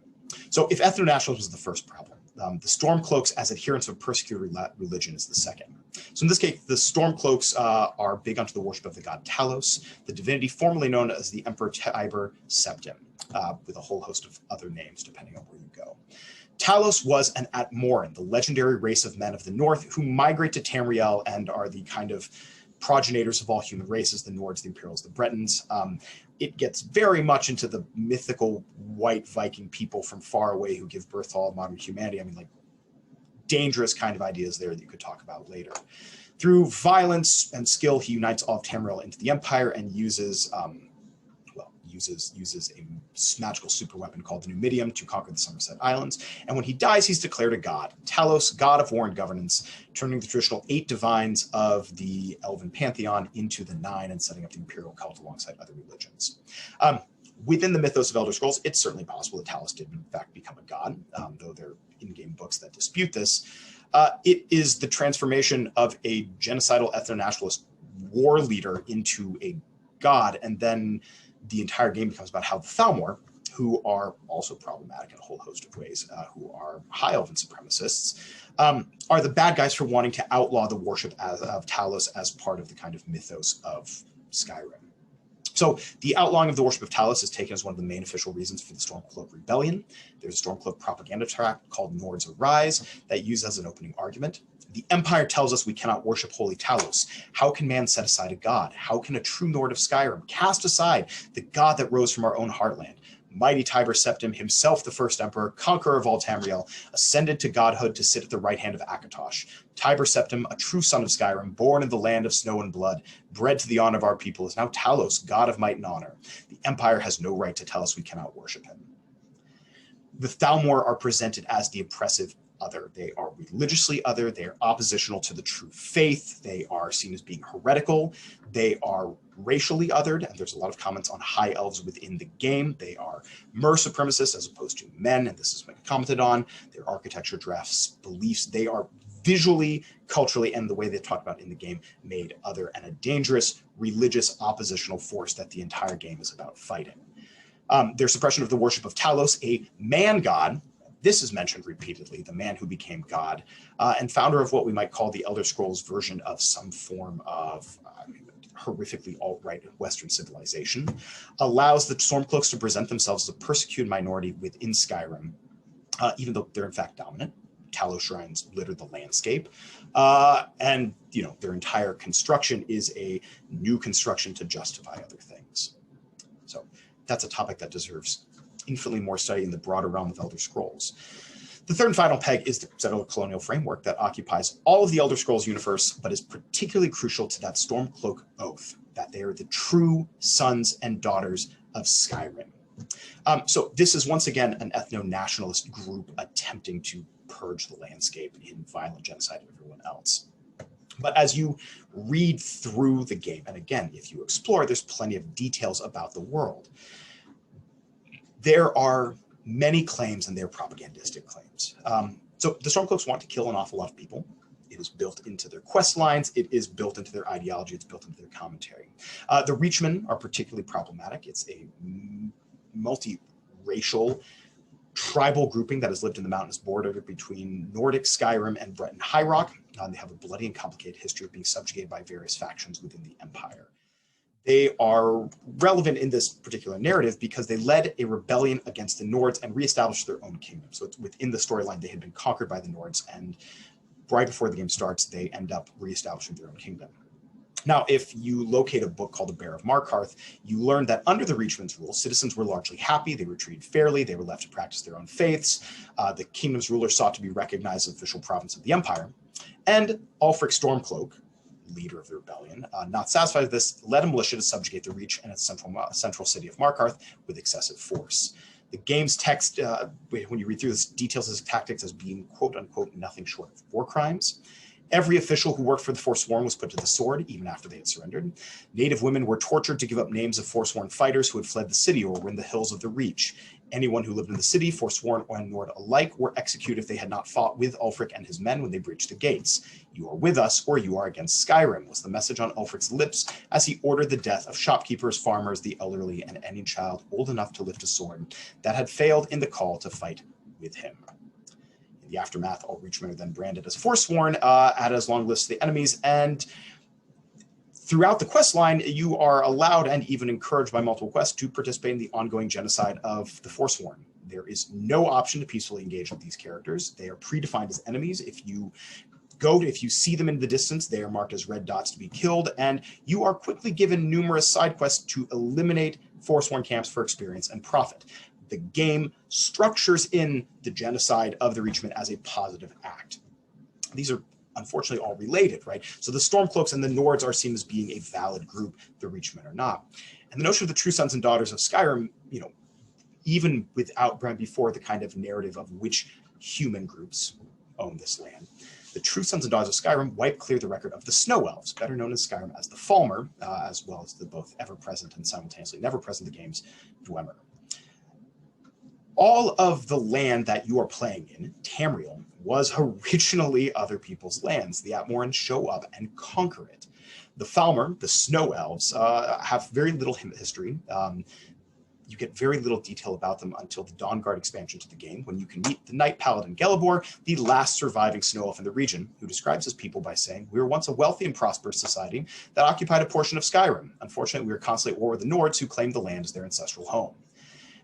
Speaker 2: So if ethno-nationalism was the first problem, the Stormcloaks as adherents of persecuted religion is the second. So in this case, the Stormcloaks are big onto the worship of the god Talos, the divinity formerly known as the Emperor Tiber Septim, with a whole host of other names depending on where you go. Talos was an Atmoran, the legendary race of men of the north who migrate to Tamriel and are the kind of progenitors of all human races, the Nords, the Imperials, the Bretons. It gets very much into the mythical white Viking people from far away who give birth to all modern humanity. I mean, like, dangerous kind of ideas there that you could talk about later. Through violence and skill, he unites all of Tamriel into the Empire and uses a magical superweapon called the Numidium to conquer the Somerset Islands. And when he dies, he's declared a god, Talos, god of war and governance, turning the traditional 8 divines of the Elven pantheon into the 9 and setting up the imperial cult alongside other religions. Within the mythos of Elder Scrolls, it's certainly possible that Talos did in fact become a god, though there are in-game books that dispute this. It is the transformation of a genocidal ethno-nationalist war leader into a god, and then the entire game becomes about how the Thalmor, who are also problematic in a whole host of ways, who are high elven supremacists, are the bad guys for wanting to outlaw the worship of Talos as part of the kind of mythos of Skyrim. So the outlawing of the worship of Talos is taken as one of the main official reasons for the Stormcloak Rebellion. There's a Stormcloak propaganda tract called Nords Arise that uses as an opening argument. The Empire tells us we cannot worship holy Talos. How can man set aside a god? How can a true Nord of Skyrim cast aside the god that rose from our own heartland? Mighty Tiber Septim, himself the first emperor, conqueror of all Tamriel, ascended to godhood to sit at the right hand of Akatosh. Tiber Septim, a true son of Skyrim, born in the land of snow and blood, bred to the honor of our people, is now Talos, god of might and honor. The Empire has no right to tell us we cannot worship him. The Thalmor are presented as the oppressive other. They are religiously other. They are oppositional to the true faith. They are seen as being heretical. They are racially othered, and there's a lot of comments on high elves within the game. They are mer supremacists as opposed to men, and this has been commented on. Their architecture, drafts, beliefs, they are visually, culturally, and the way they talk about in the game made other, and a dangerous religious oppositional force that the entire game is about fighting. Their suppression of the worship of Talos, a man god, This is mentioned repeatedly, the man who became God, and founder of what we might call the Elder Scrolls version of some form of horrifically alt-right Western civilization, allows the Stormcloaks to present themselves as a persecuted minority within Skyrim, even though they're in fact dominant. Tallow shrines litter the landscape, and their entire construction is a new construction to justify other things. So that's a topic that deserves infinitely more study in the broader realm of Elder Scrolls. The third and final peg is the settler colonial framework that occupies all of the Elder Scrolls universe, but is particularly crucial to that Stormcloak oath, that they are the true sons and daughters of Skyrim. So this is once again an ethno-nationalist group attempting to purge the landscape in violent genocide of everyone else. But as you read through the game, and again, if you explore, there's plenty of details about the world. There are many claims, and they're propagandistic claims. So the Stormcloaks want to kill an awful lot of people. It is built into their quest lines. It is built into their ideology. It's built into their commentary. The Reachmen are particularly problematic. It's a multi-racial tribal grouping that has lived in the mountainous border between Nordic Skyrim and Breton High Rock. They have a bloody and complicated history of being subjugated by various factions within the Empire. They are relevant in this particular narrative because they led a rebellion against the Nords and reestablished their own kingdom. So it's within the storyline, they had been conquered by the Nords, and right before the game starts, they end up reestablishing their own kingdom. Now, if you locate a book called The Bear of Markarth, you learn that under the Reachmen's rule, citizens were largely happy, they were treated fairly, they were left to practice their own faiths, the kingdom's ruler sought to be recognized as official province of the Empire, and Ulfric Stormcloak, leader of the rebellion, not satisfied with this, led a militia to subjugate the Reach and its central city of Markarth with excessive force. The game's text, when you read through this, details his tactics as being quote-unquote nothing short of war crimes. Every official who worked for the Forsworn was put to the sword, even after they had surrendered. Native women were tortured to give up names of Forsworn fighters who had fled the city or were in the hills of the Reach. Anyone who lived in the city, Forsworn and Nord alike, were executed if they had not fought with Ulfric and his men when they breached the gates. You are with us, or you are against Skyrim, was the message on Ulfric's lips as he ordered the death of shopkeepers, farmers, the elderly, and any child old enough to lift a sword that had failed in the call to fight with him. In the aftermath, all Reachmen are then branded as Forsworn, add as long list of the enemies, and throughout the quest line, you are allowed and even encouraged by multiple quests to participate in the ongoing genocide of the Forsworn. There is no option to peacefully engage with these characters. They are predefined as enemies. If you see them in the distance, they are marked as red dots to be killed, and you are quickly given numerous side quests to eliminate Forsworn camps for experience and profit. The game structures in the genocide of the Reachmen as a positive act. These are unfortunately all related, right? So the Stormcloaks and the Nords are seen as being a valid group, the Reachmen are not. And the notion of the true sons and daughters of Skyrim, even before the kind of narrative of which human groups own this land, the true sons and daughters of Skyrim wipe clear the record of the Snow Elves, better known in Skyrim as the Falmer, as well as the both ever-present and simultaneously never-present in the game's Dwemer. All of the land that you are playing in, Tamriel, was originally other people's lands. The Atmoran show up and conquer it. The Falmer, the Snow Elves, have very little history. You get very little detail about them until the Dawnguard expansion to the game, when you can meet the Night Paladin Gelebor, the last surviving Snow Elf in the region, who describes his people by saying, "We were once a wealthy and prosperous society that occupied a portion of Skyrim. Unfortunately, we were constantly at war with the Nords, who claimed the land as their ancestral home."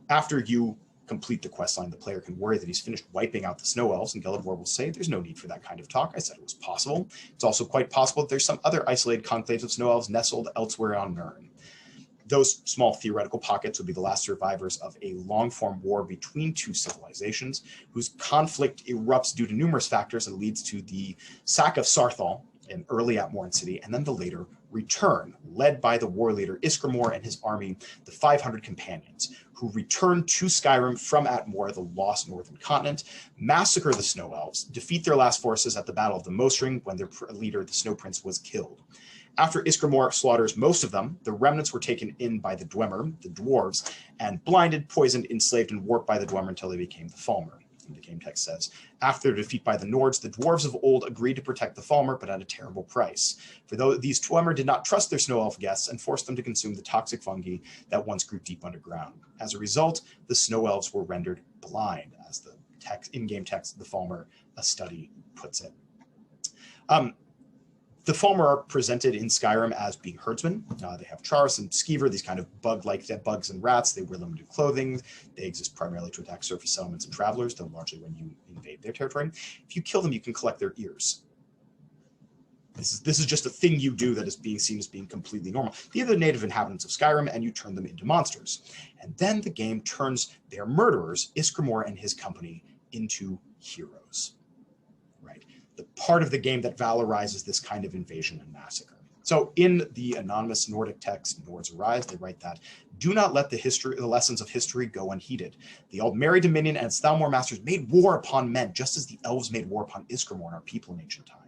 Speaker 2: After you complete the questline, the player can worry that he's finished wiping out the Snow Elves, and Gelebor will say, "There's no need for that kind of talk. I said it was possible." It's also quite possible that there's some other isolated conclaves of Snow Elves nestled elsewhere on Nirn. Those small theoretical pockets would be the last survivors of a long-form war between two civilizations, whose conflict erupts due to numerous factors and leads to the sack of Sarthal, an early Atmoran city, and then the later return, led by the war leader Ysgramor and his army, the 500 companions, who return to Skyrim from Atmor, the lost northern continent, massacre the Snow Elves, defeat their last forces at the Battle of the Mostring when their leader, the Snow Prince, was killed. After Ysgramor slaughters most of them, the remnants were taken in by the Dwemer, the dwarves, and blinded, poisoned, enslaved, and warped by the Dwemer until they became the Falmer. The game text says, after their defeat by the Nords, the dwarves of old agreed to protect the Falmer, but at a terrible price. For though these Dwemer did not trust their Snow Elf guests and forced them to consume the toxic fungi that once grew deep underground. As a result, the Snow Elves were rendered blind, as the in-game text, the Falmer, a study puts it. The Falmer are presented in Skyrim as being herdsmen. They have Charis and Skeever, these kind of bug-like bugs and rats. They wear limited clothing. They exist primarily to attack surface settlements and travelers, though largely when you invade their territory. If you kill them, you can collect their ears. This is just a thing you do that is being seen as being completely normal. These are the native inhabitants of Skyrim, and you turn them into monsters. And then the game turns their murderers, 𝐂𝐸 and his company, into heroes. Right? The part of the game that valorizes this kind of invasion and massacre. So in the anonymous Nordic text, Nords Arise, they write that, do not let the lessons of history go unheeded. The Aldmeri Dominion and its Thalmor masters made war upon men, just as the elves made war upon 𝐂𝐸 and our people in ancient times.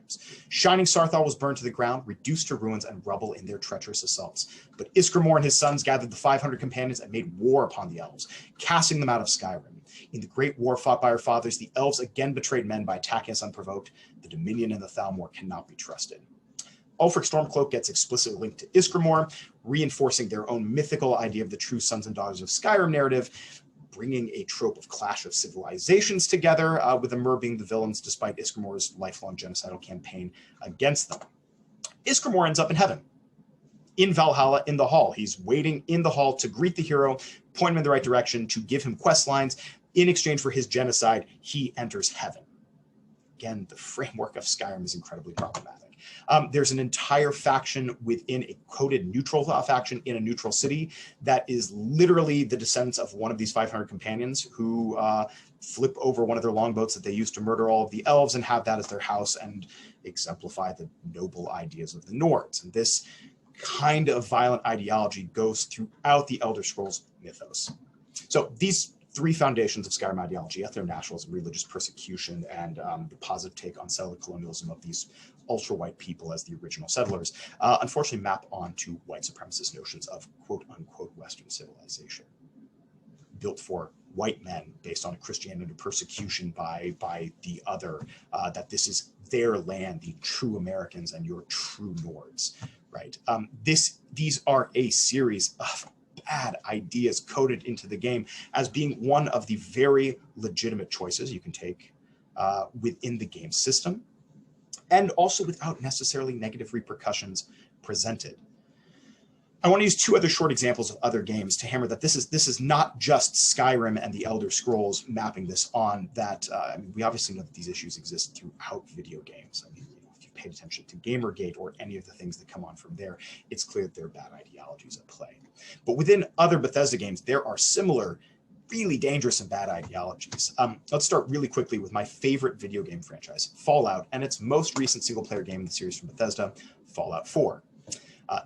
Speaker 2: Shining Sarthal was burned to the ground, reduced to ruins and rubble in their treacherous assaults. But 𝐂𝐸 and his sons gathered the 500 companions and made war upon the elves, casting them out of Skyrim. In the great war fought by our fathers, the elves again betrayed men by attacking us unprovoked. The Dominion and the Thalmor cannot be trusted. Ulfric Stormcloak gets explicitly linked to 𝐂𝐸, reinforcing their own mythical idea of the true sons and daughters of Skyrim narrative, bringing a trope of clash of civilizations together, with the Mer being the villains despite 𝐂𝐸's lifelong genocidal campaign against them. 𝐂𝐸 ends up in heaven, in Valhalla, in the hall. He's waiting in the hall to greet the hero, point him in the right direction, to give him quest lines. In exchange for his genocide, he enters heaven. Again, the framework of Skyrim is incredibly problematic. There's an entire faction within a coded neutral faction in a neutral city that is literally the descendants of one of these 500 companions who flip over one of their longboats that they used to murder all of the elves and have that as their house and exemplify the noble ideas of the Nords. And this kind of violent ideology goes throughout the Elder Scrolls mythos. So these three foundations of Skyrim ideology, ethno-nationalism, religious persecution, and the positive take on settler colonialism of these ultra-white people as the original settlers, unfortunately map onto white supremacist notions of quote-unquote Western civilization, built for white men based on Christianity persecution by the other, that this is their land, the true Americans and your true Nords, right? These are a series of bad ideas coded into the game as being one of the very legitimate choices you can take within the game system, and also without necessarily negative repercussions presented. I want to use two other short examples of other games to hammer that this is not just Skyrim and the Elder Scrolls mapping this on. That I mean, we obviously know that these issues exist throughout video games. I mean, if you paid attention to Gamergate or any of the things that come on from there, it's clear that there are bad ideologies at play. But within other Bethesda games, there are similar, really dangerous and bad ideologies. Let's start really quickly with my favorite video game franchise, Fallout, and its most recent single-player game in the series from Bethesda, Fallout 4.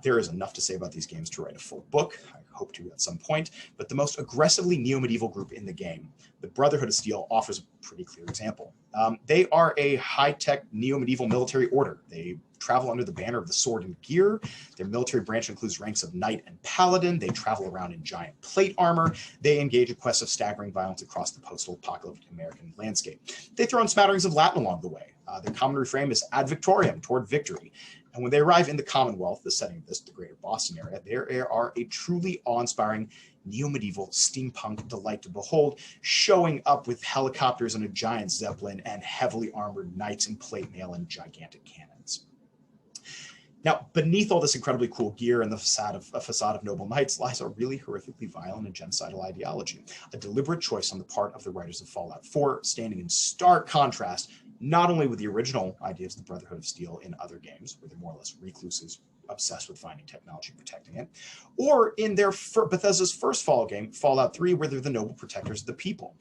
Speaker 2: There is enough to say about these games to write a full book. I hope to at some point, but the most aggressively neo-medieval group in the game, the Brotherhood of Steel, offers a pretty clear example. They are a high-tech neo-medieval military order. They travel under the banner of the sword and gear. Their military branch includes ranks of knight and paladin. They travel around in giant plate armor. They engage in quests of staggering violence across the post-apocalyptic American landscape. They throw in smatterings of Latin along the way. Their common refrain is ad victoriam, toward victory. And when they arrive in the Commonwealth, the setting of this, the greater Boston area, there are a truly awe-inspiring neo-medieval steampunk delight to behold, showing up with helicopters and a giant zeppelin and heavily armored knights in plate mail and gigantic cannons. Now, beneath all this incredibly cool gear and the facade of noble knights lies a really horrifically violent and genocidal ideology, a deliberate choice on the part of the writers of Fallout 4, standing in stark contrast not only with the original ideas of the Brotherhood of Steel in other games, where they're more or less recluses obsessed with finding technology and protecting it, or in their Bethesda's first Fallout game, Fallout 3, where they're the noble protectors of the people.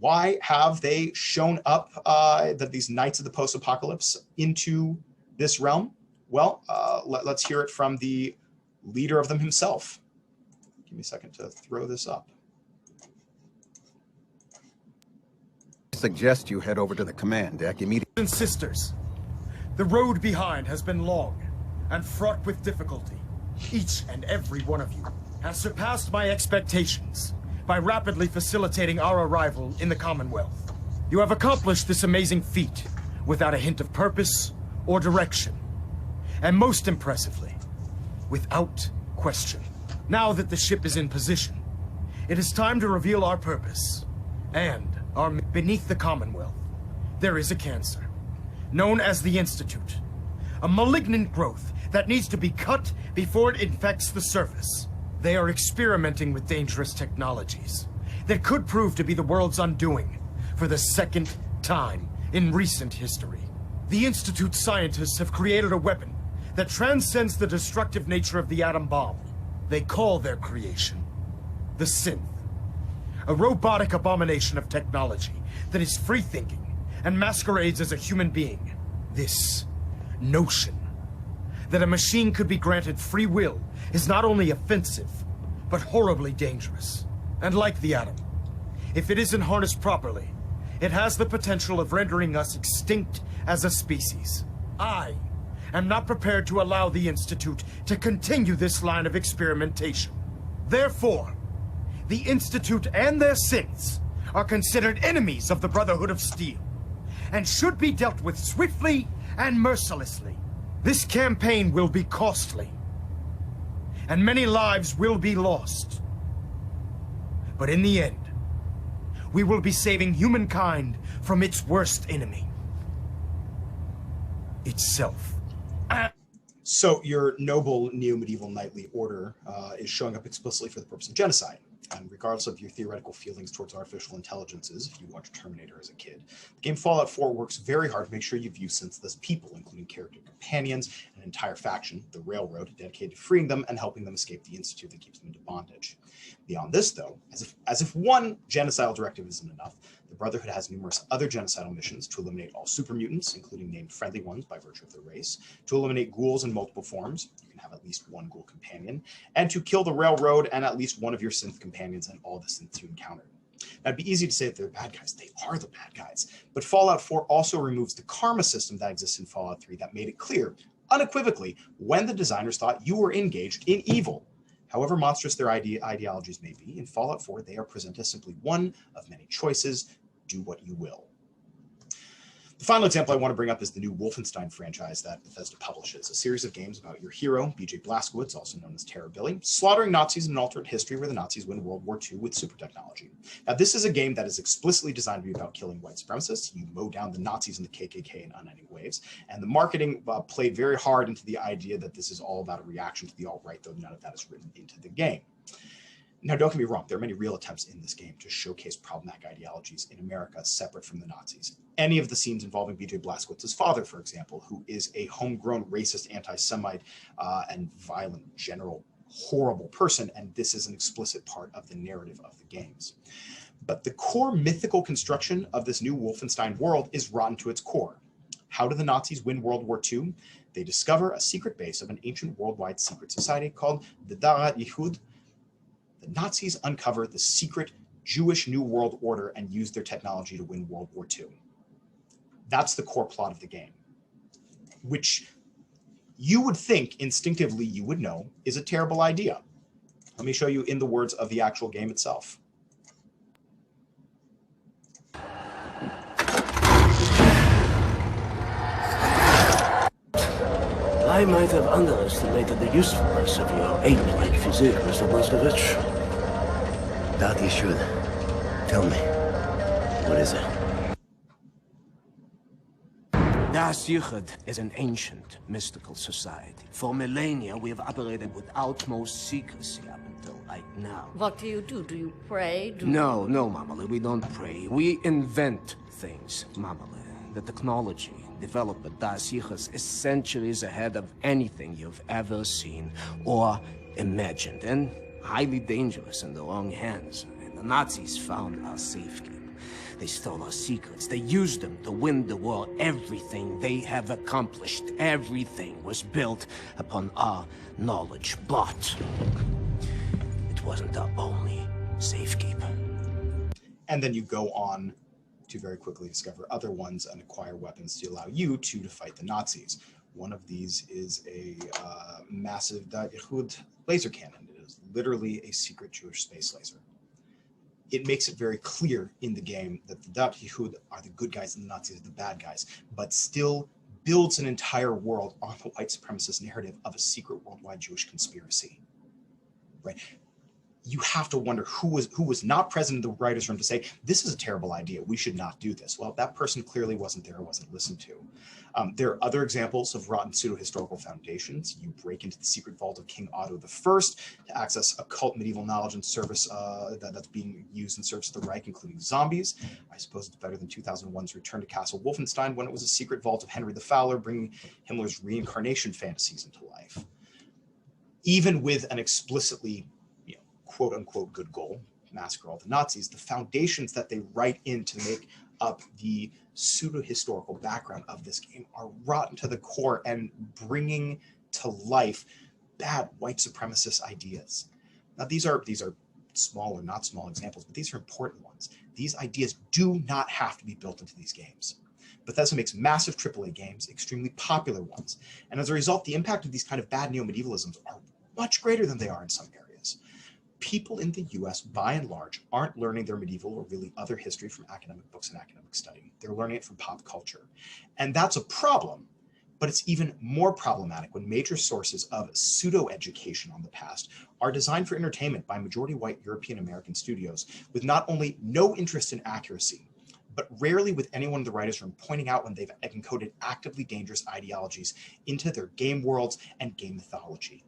Speaker 2: Why have they shown up, that these knights of the post-apocalypse, into this realm? Well, let's hear it from the leader of them himself. Give me a second to throw this up.
Speaker 13: I suggest you head over to the command deck immediately.
Speaker 14: And sisters, the road behind has been long and fraught with difficulty. Each and every one of you has surpassed my expectations by rapidly facilitating our arrival in the Commonwealth. You have accomplished this amazing feat without a hint of purpose or direction. And most impressively, without question. Now that the ship is in position, it is time to reveal our purpose and are beneath the Commonwealth. There is a cancer, known as the Institute. A malignant growth that needs to be cut before it infects the surface. They are experimenting with dangerous technologies that could prove to be the world's undoing for the second time in recent history. The Institute scientists have created a weapon that transcends the destructive nature of the atom bomb. They call their creation the Synth, a robotic abomination of technology that is free-thinking and masquerades as a human being. This notion that a machine could be granted free will is not only offensive, but horribly dangerous. And like the atom, if it isn't harnessed properly, it has the potential of rendering us extinct as a species. I am not prepared to allow the Institute to continue this line of experimentation. Therefore, the Institute and their synths are considered enemies of the Brotherhood of Steel, and should be dealt with swiftly and mercilessly. This campaign will be costly, and many lives will be lost. But in the end, we will be saving humankind from its worst enemy, itself.
Speaker 2: So your noble neo-medieval knightly order is showing up explicitly for the purpose of genocide. And regardless of your theoretical feelings towards artificial intelligences, if you watched Terminator as a kid, the game Fallout 4 works very hard to make sure you view synths as people, including character companions, an entire faction, the Railroad, dedicated to freeing them and helping them escape the Institute that keeps them into bondage. Beyond this, though, as if one genocidal directive isn't enough, the Brotherhood has numerous other genocidal missions to eliminate all super mutants, including named friendly ones by virtue of their race, to eliminate ghouls in multiple forms, you can have at least one ghoul companion, and to kill the Railroad and at least one of your synth companions and all the synths you encounter. Now, it'd be easy to say that they're bad guys. They are the bad guys. But Fallout 4 also removes the karma system that exists in Fallout 3 that made it clear, unequivocally, when the designers thought you were engaged in evil. However monstrous their ideologies may be, in Fallout 4, they are presented as simply one of many choices. Do what you will. The final example I want to bring up is the new Wolfenstein franchise that Bethesda publishes, a series of games about your hero, BJ Blazkowicz, also known as Terror Billy, slaughtering Nazis in an alternate history where the Nazis win World War II with super technology. Now, this is a game that is explicitly designed to be about killing white supremacists. You mow down the Nazis and the KKK in unending waves, and the marketing played very hard into the idea that this is all about a reaction to the alt-right, though none of that is written into the game. Now, don't get me wrong, there are many real attempts in this game to showcase problematic ideologies in America separate from the Nazis. Any of the scenes involving BJ Blazkowicz's father, for example, who is a homegrown racist, anti-Semite, and violent, general, horrible person, and this is an explicit part of the narrative of the games. But the core mythical construction of this new Wolfenstein world is rotten to its core. How do the Nazis win World War II? They discover a secret base of an ancient worldwide secret society called the Darat Yehud. The Nazis uncover the secret Jewish New World Order and use their technology to win World War II. That's the core plot of the game, which you would think instinctively you would know is a terrible idea. Let me show you in the words of the actual game itself.
Speaker 15: I might have underestimated the usefulness of your ape-like physique, Mr. Blazkowicz.
Speaker 6: That you should. Tell me, what is it?
Speaker 15: 𝐂𝐨𝐧𝐭𝐚𝐜 is an ancient, mystical society. For millennia, we have operated with utmost secrecy up until right now.
Speaker 16: What do? Do you pray?
Speaker 15: No, Mamale, we don't pray. We invent things, Mamale. The technology developed at 𝐂𝐨𝐧𝐭𝐚 is centuries ahead of anything you've ever seen or imagined, and highly dangerous in the wrong hands. And the Nazis found our safekeeping. They stole our secrets. They used them to win the war. Everything they have accomplished, everything was built upon our knowledge. But it wasn't our only safekeeper.
Speaker 2: And then you go on to very quickly discover other ones and acquire weapons to allow you to fight the Nazis. One of these is a massive 𝐂𝐸 laser cannon. It is literally a secret Jewish space laser. It makes it very clear in the game that the 𝐂𝐸 are the good guys and the Nazis are the bad guys, but still builds an entire world on the white supremacist narrative of a secret worldwide Jewish conspiracy. Right? you have to wonder who was not present in the writer's room to say, this is a terrible idea, we should not do this. Well, that person clearly wasn't there, wasn't listened to. There are other examples of rotten pseudo-historical foundations. You break into the secret vault of King Otto I to access occult medieval knowledge and service that's being used in service of the Reich, including zombies. I suppose it's better than 2001's Return to Castle Wolfenstein, when it was a secret vault of Henry the Fowler, bringing Himmler's reincarnation fantasies into life. Even with an explicitly, quote-unquote good goal, massacre all the Nazis, the foundations that they write in to make up the pseudo-historical background of this game are rotten to the core and bringing to life bad white supremacist ideas. Now, these are small or not small examples, but these are important ones. These ideas do not have to be built into these games. Bethesda makes massive AAA games, extremely popular ones, and as a result, the impact of these kind of bad neo-medievalisms are much greater than they are in some areas. People in the US, by and large, aren't learning their medieval or really other history from academic books and academic study. They're learning it from pop culture. And that's a problem, but it's even more problematic when major sources of pseudo-education on the past are designed for entertainment by majority white European American studios with not only no interest in accuracy, but rarely with anyone in the writer's room pointing out when they've encoded actively dangerous ideologies into their game worlds and game mythology.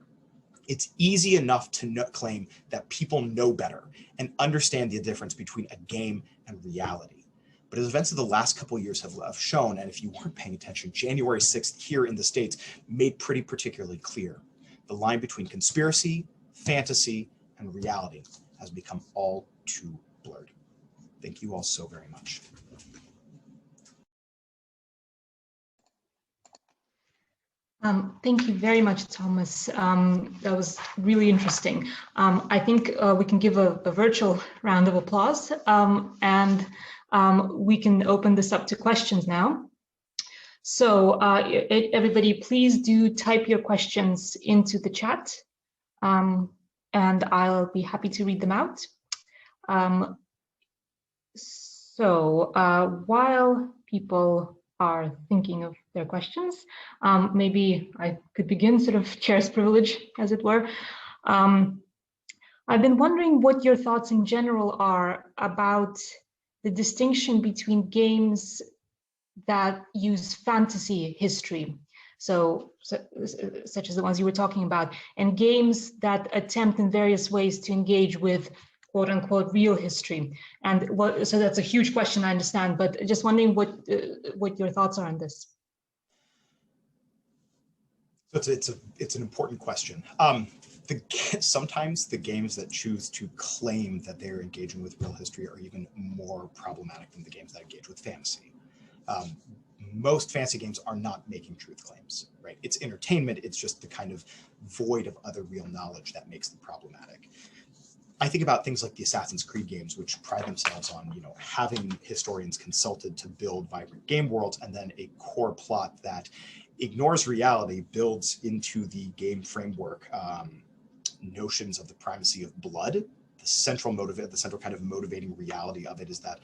Speaker 2: It's easy enough to claim that people know better and understand the difference between a game and reality. But as events of the last couple of years have shown, and if you weren't paying attention, January 6th here in the States made pretty particularly clear. The line between conspiracy, fantasy, and reality has become all too blurred. Thank you all so very much.
Speaker 1: Thank you very much, Thomas. That was really interesting. I think we can give a virtual round of applause, and we can open this up to questions now. So everybody, please do type your questions into the chat, and I'll be happy to read them out. While people are thinking of their questions, maybe I could begin, sort of chair's privilege, as it were. I've been wondering what your thoughts in general are about the distinction between games that use fantasy history, such as the ones you were talking about, and games that attempt in various ways to engage with quote unquote real history. And so that's a huge question, I understand, but just wondering what your thoughts are on this.
Speaker 2: So it's an important question. Sometimes the games that choose to claim that they're engaging with real history are even more problematic than the games that engage with fantasy. Most fantasy games are not making truth claims, right? It's entertainment, it's just the kind of void of other real knowledge that makes them problematic. I think about things like the Assassin's Creed games, which pride themselves on, having historians consulted to build vibrant game worlds, and then a core plot that ignores reality, builds into the game framework notions of the primacy of blood. The central kind of motivating reality of it is that,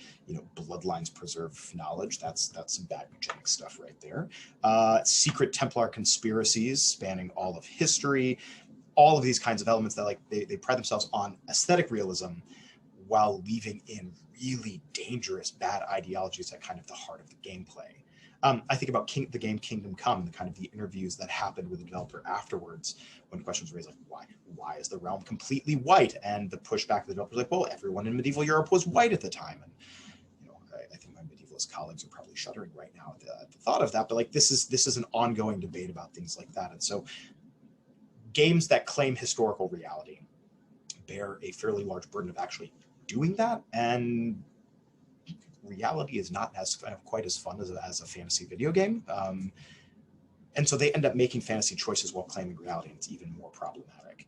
Speaker 2: bloodlines preserve knowledge. That's some bad eugenics stuff right there. Secret Templar conspiracies spanning all of history. All of these kinds of elements that they pride themselves on aesthetic realism while leaving in really dangerous bad ideologies at kind of the heart of the gameplay. I think about the game Kingdom Come, the interviews that happened with the developer afterwards when questions were raised like, why is the realm completely white? And the pushback of the developer was like, well, everyone in medieval Europe was white at the time. And I think my medievalist colleagues are probably shuddering right now at the thought of that, but this is an ongoing debate about things like that. And so games that claim historical reality bear a fairly large burden of actually doing that, and reality is not as quite as fun as a fantasy video game, and so they end up making fantasy choices while claiming reality, and it's even more problematic.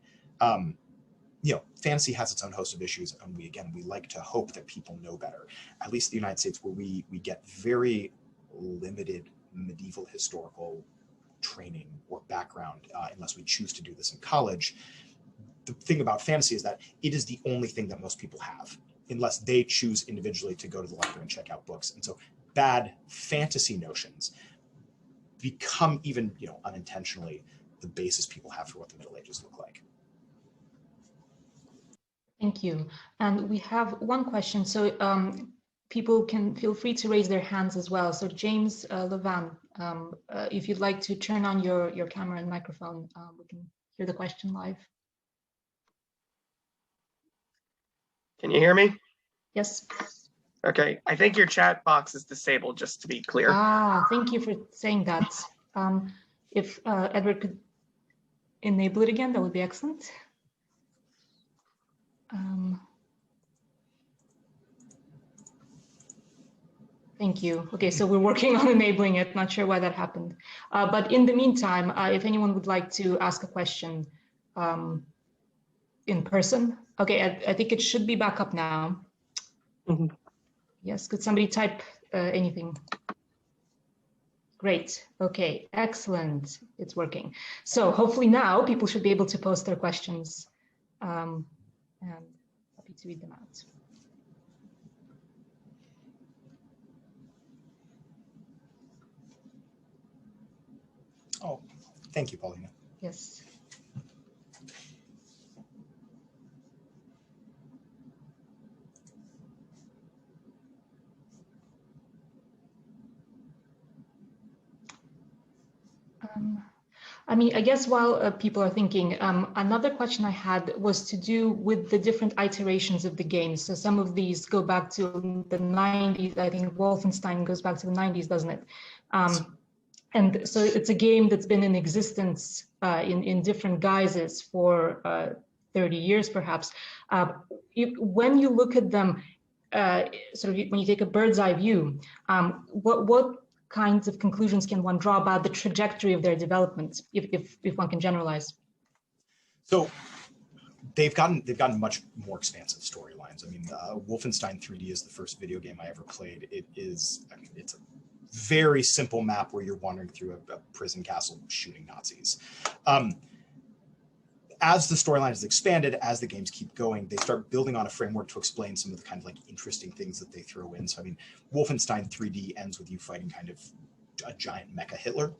Speaker 2: Fantasy has its own host of issues, and we like to hope that people know better. At least in the United States, where we get very limited medieval historical training or background, unless we choose to do this in college. The thing about fantasy is that it is the only thing that most people have, unless they choose individually to go to the library and check out books. And so bad fantasy notions become even, unintentionally the basis people have for what the Middle Ages look like.
Speaker 1: Thank you. And we have one question. So people can feel free to raise their hands as well. So James Levan, if you'd like to turn on your camera and microphone, we can hear the question live.
Speaker 17: Can you hear me?
Speaker 1: Yes.
Speaker 17: Okay, I think your chat box is disabled, just to be clear.
Speaker 1: Ah, thank you for saying that. If Edward could enable it again, that would be excellent. Thank you. Okay, so we're working on enabling it. Not sure why that happened. But in the meantime, if anyone would like to ask a question in person. Okay, I think it should be back up now.
Speaker 17: Mm-hmm.
Speaker 1: Yes, could somebody type anything? Great. Okay, excellent. It's working. So hopefully now people should be able to post their questions. And happy to read them out.
Speaker 2: Oh, thank you, Paulina.
Speaker 1: Yes. I mean, I guess while people are thinking, another question I had was to do with the different iterations of the game. So some of these go back to the 90s. I think Wolfenstein goes back to the 90s, doesn't it? And so it's a game that's been in existence in different guises for 30 years, perhaps. When you look at them, sort of when you take a bird's eye view, what kinds of conclusions can one draw about the trajectory of their development, if one can generalize?
Speaker 2: So they've gotten much more expansive storylines. I mean, Wolfenstein 3D is the first video game I ever played. It is, I mean, it's a very simple map where you're wandering through a prison castle shooting Nazis. As the storyline has expanded, as the games keep going, they start building on a framework to explain some of the kind of like interesting things that they throw in. So, I mean, Wolfenstein 3D ends with you fighting kind of a giant mecha Hitler.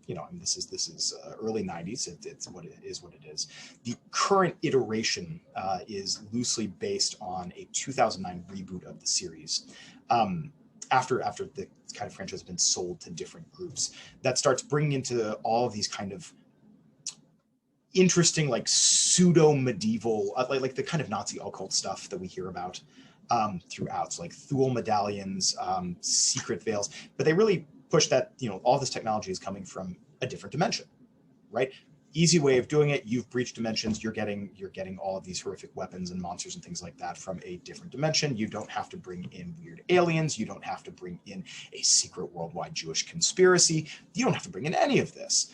Speaker 2: You know, I mean, this is early 90s. It's what it is. The current iteration is loosely based on a 2009 reboot of the series. After the kind of franchise has been sold to different groups, that starts bringing into all of these kind of interesting, like pseudo-medieval, like the kind of Nazi occult stuff that we hear about throughout, so like Thule medallions, secret veils, but they really push that, you know, all this technology is coming from a different dimension, right? Easy way of doing it, you've breached dimensions, you're getting all of these horrific weapons and monsters and things like that from a different dimension. You don't have to bring in weird aliens, you don't have to bring in a secret worldwide Jewish conspiracy, you don't have to bring in any of this.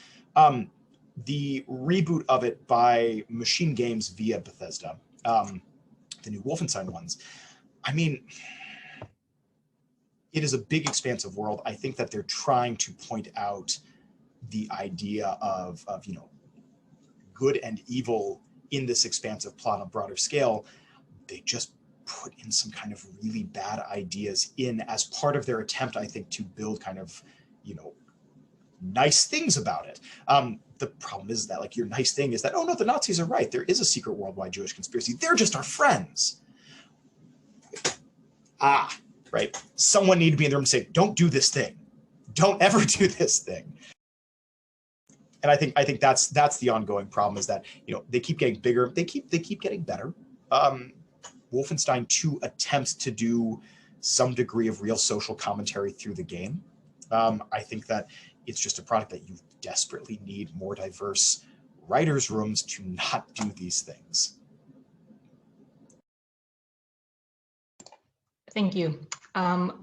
Speaker 2: The reboot of it by Machine Games via Bethesda, the new Wolfenstein ones, I mean, it is a big, expansive world. I think that they're trying to point out the idea of you know, good and evil in this expansive plot on a broader scale. They just put in some kind of really bad ideas in as part of their attempt, I think, to build kind of, you know, nice things about it. The problem is that, like, your nice thing is that, oh no, the Nazis are right. There is a secret worldwide Jewish conspiracy. They're just our friends. Right. Someone needed to be in the room and say, don't do this thing. Don't ever do this thing. And I think that's the ongoing problem, is that, you know, they keep getting bigger. They keep getting better. Wolfenstein 2 attempts to do some degree of real social commentary through the game. I think that it's just a product that you desperately need more diverse writers' rooms to not do these things.
Speaker 1: Thank you.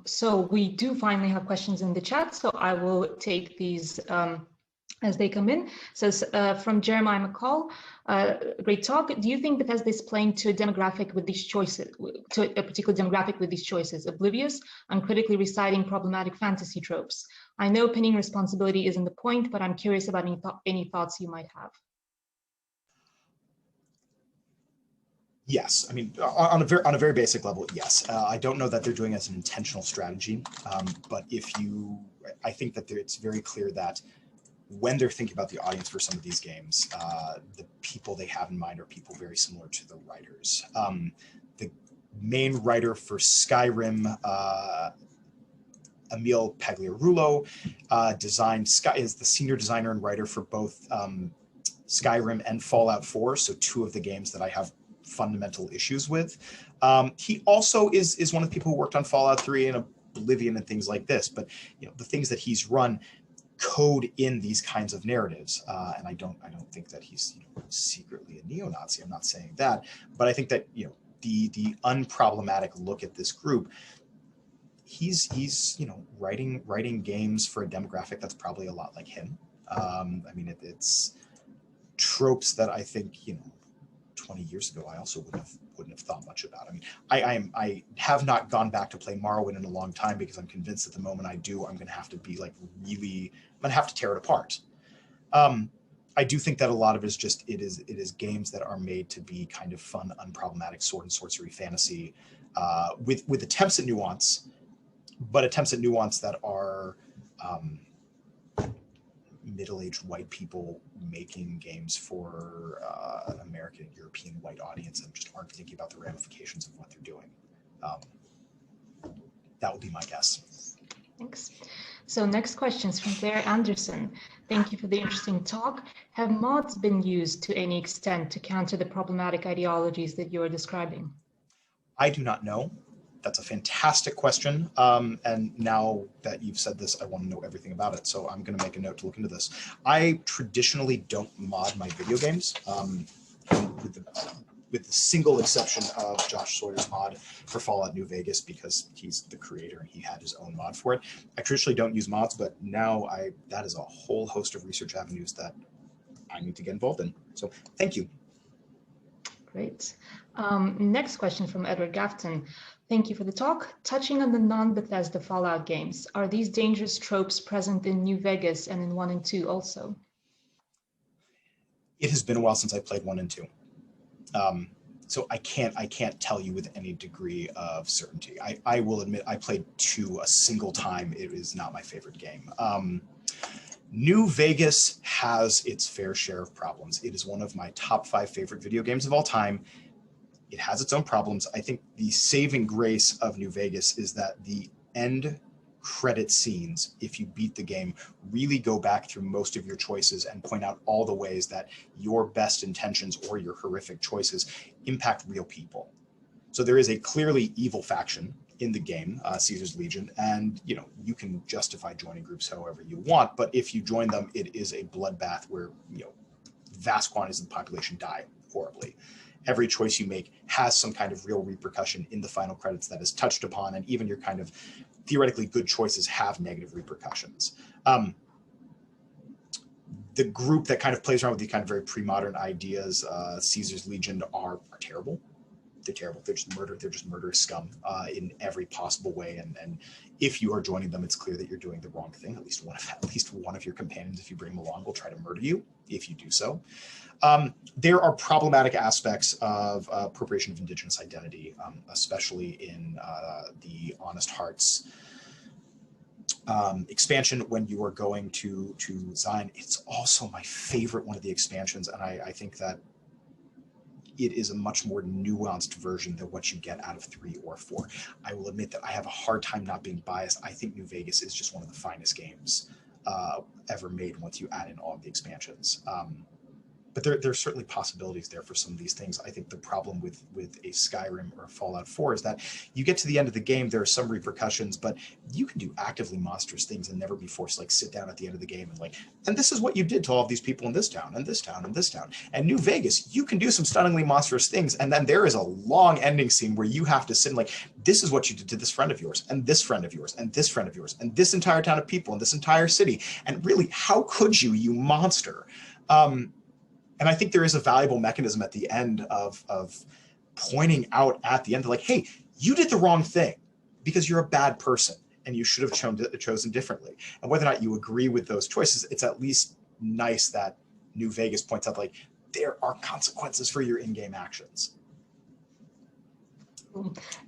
Speaker 1: So we do finally have questions in the chat, so I will take these as they come in. So from Jeremiah McCall, great talk. Do you think Bethesda is playing to a demographic with these choices, to a particular demographic with these choices, oblivious, uncritically reciting problematic fantasy tropes? I know pinning responsibility isn't the point, but I'm curious about any thoughts you might have.
Speaker 2: Yes, I mean, on a very basic level, yes. I don't know that they're doing it as an intentional strategy, but I think that it's very clear that when they're thinking about the audience for some of these games, the people they have in mind are people very similar to the writers. The main writer for Skyrim, Emil Pagliarulo, is the senior designer and writer for both Skyrim and Fallout 4, so two of the games that I have fundamental issues with. He also is one of the people who worked on Fallout 3 and Oblivion and things like this, but the things that he's run code in these kinds of narratives, and I don't think that he's secretly a neo-Nazi. I'm not saying that, but I think that the unproblematic look at this group, he's writing games for a demographic that's probably a lot like him. I mean, it's tropes that I think 20 years ago I also wouldn't have thought much about. I mean, I have not gone back to play Morrowind in a long time because I'm convinced that the moment I do, I'm going to have to be I'm going to have to tear it apart. I do think that a lot of it is just it is games that are made to be kind of fun, unproblematic sword and sorcery fantasy with attempts at nuance, but attempts at nuance that are middle-aged white people making games for an American and European white audience and just aren't thinking about the ramifications of what they're doing. That would be my guess.
Speaker 1: Thanks. So next question is from Claire Anderson. Thank you for the interesting talk. Have mods been used to any extent to counter the problematic ideologies that you're describing?
Speaker 2: I do not know. That's a fantastic question. And now that you've said this, I want to know everything about it. So I'm going to make a note to look into this. I traditionally don't mod my video games, with the single exception of Josh Sawyer's mod for Fallout New Vegas, because he's the creator and he had his own mod for it. I traditionally don't use mods, but now that is a whole host of research avenues that I need to get involved in. So thank you.
Speaker 1: Great. Next question from Edward Gafton. Thank you for the talk. Touching on the non-Bethesda Fallout games, are these dangerous tropes present in New Vegas and in 1 and 2 also?
Speaker 2: It has been a while since I played 1 and 2. So I can't tell you with any degree of certainty. I will admit I played 2 a single time. It is not my favorite game. New Vegas has its fair share of problems. It is one of my top 5 favorite video games of all time. It has its own problems. I think the saving grace of New Vegas is that the end credit scenes, if you beat the game, really go back through most of your choices and point out all the ways that your best intentions or your horrific choices impact real people. So there is a clearly evil faction in the game, 𝐂𝐨𝐧𝐭𝐚𝐜 Legion, and you can justify joining groups however you want, but if you join them, it is a bloodbath where vast quantities of the population die horribly. Every choice you make has some kind of real repercussion in the final credits that is touched upon, and even your kind of theoretically good choices have negative repercussions. The group that kind of plays around with these kind of very pre-modern ideas, 𝐂𝐨𝐧𝐭𝐚𝐜 Legion, are terrible. They're terrible. They're just murderous scum in every possible way. And if you are joining them, it's clear that you're doing the wrong thing. At least one of your companions, if you bring them along, will try to murder you if you do so. There are problematic aspects of appropriation of indigenous identity, especially in the Honest Hearts expansion when you are going to Zion. It's also my favorite one of the expansions, and I think that it is a much more nuanced version than what you get out of 3 or 4. I will admit that I have a hard time not being biased. I think New Vegas is just one of the finest games ever made once you add in all of the expansions. But there are certainly possibilities there for some of these things. I think the problem with a Skyrim or a Fallout 4 is that you get to the end of the game, there are some repercussions, but you can do actively monstrous things and never be forced to sit down at the end of the game and this is what you did to all of these people in this town and this town and this town. And New Vegas, you can do some stunningly monstrous things, and then there is a long ending scene where you have to sit and this is what you did to this friend of yours and this friend of yours and this friend of yours and this entire town of people and this entire city. And really, how could you monster? And I think there is a valuable mechanism at the end of pointing out at the end, hey, you did the wrong thing because you're a bad person and you should have chosen differently. And whether or not you agree with those choices, it's at least nice that New Vegas points out there are consequences for your in-game actions.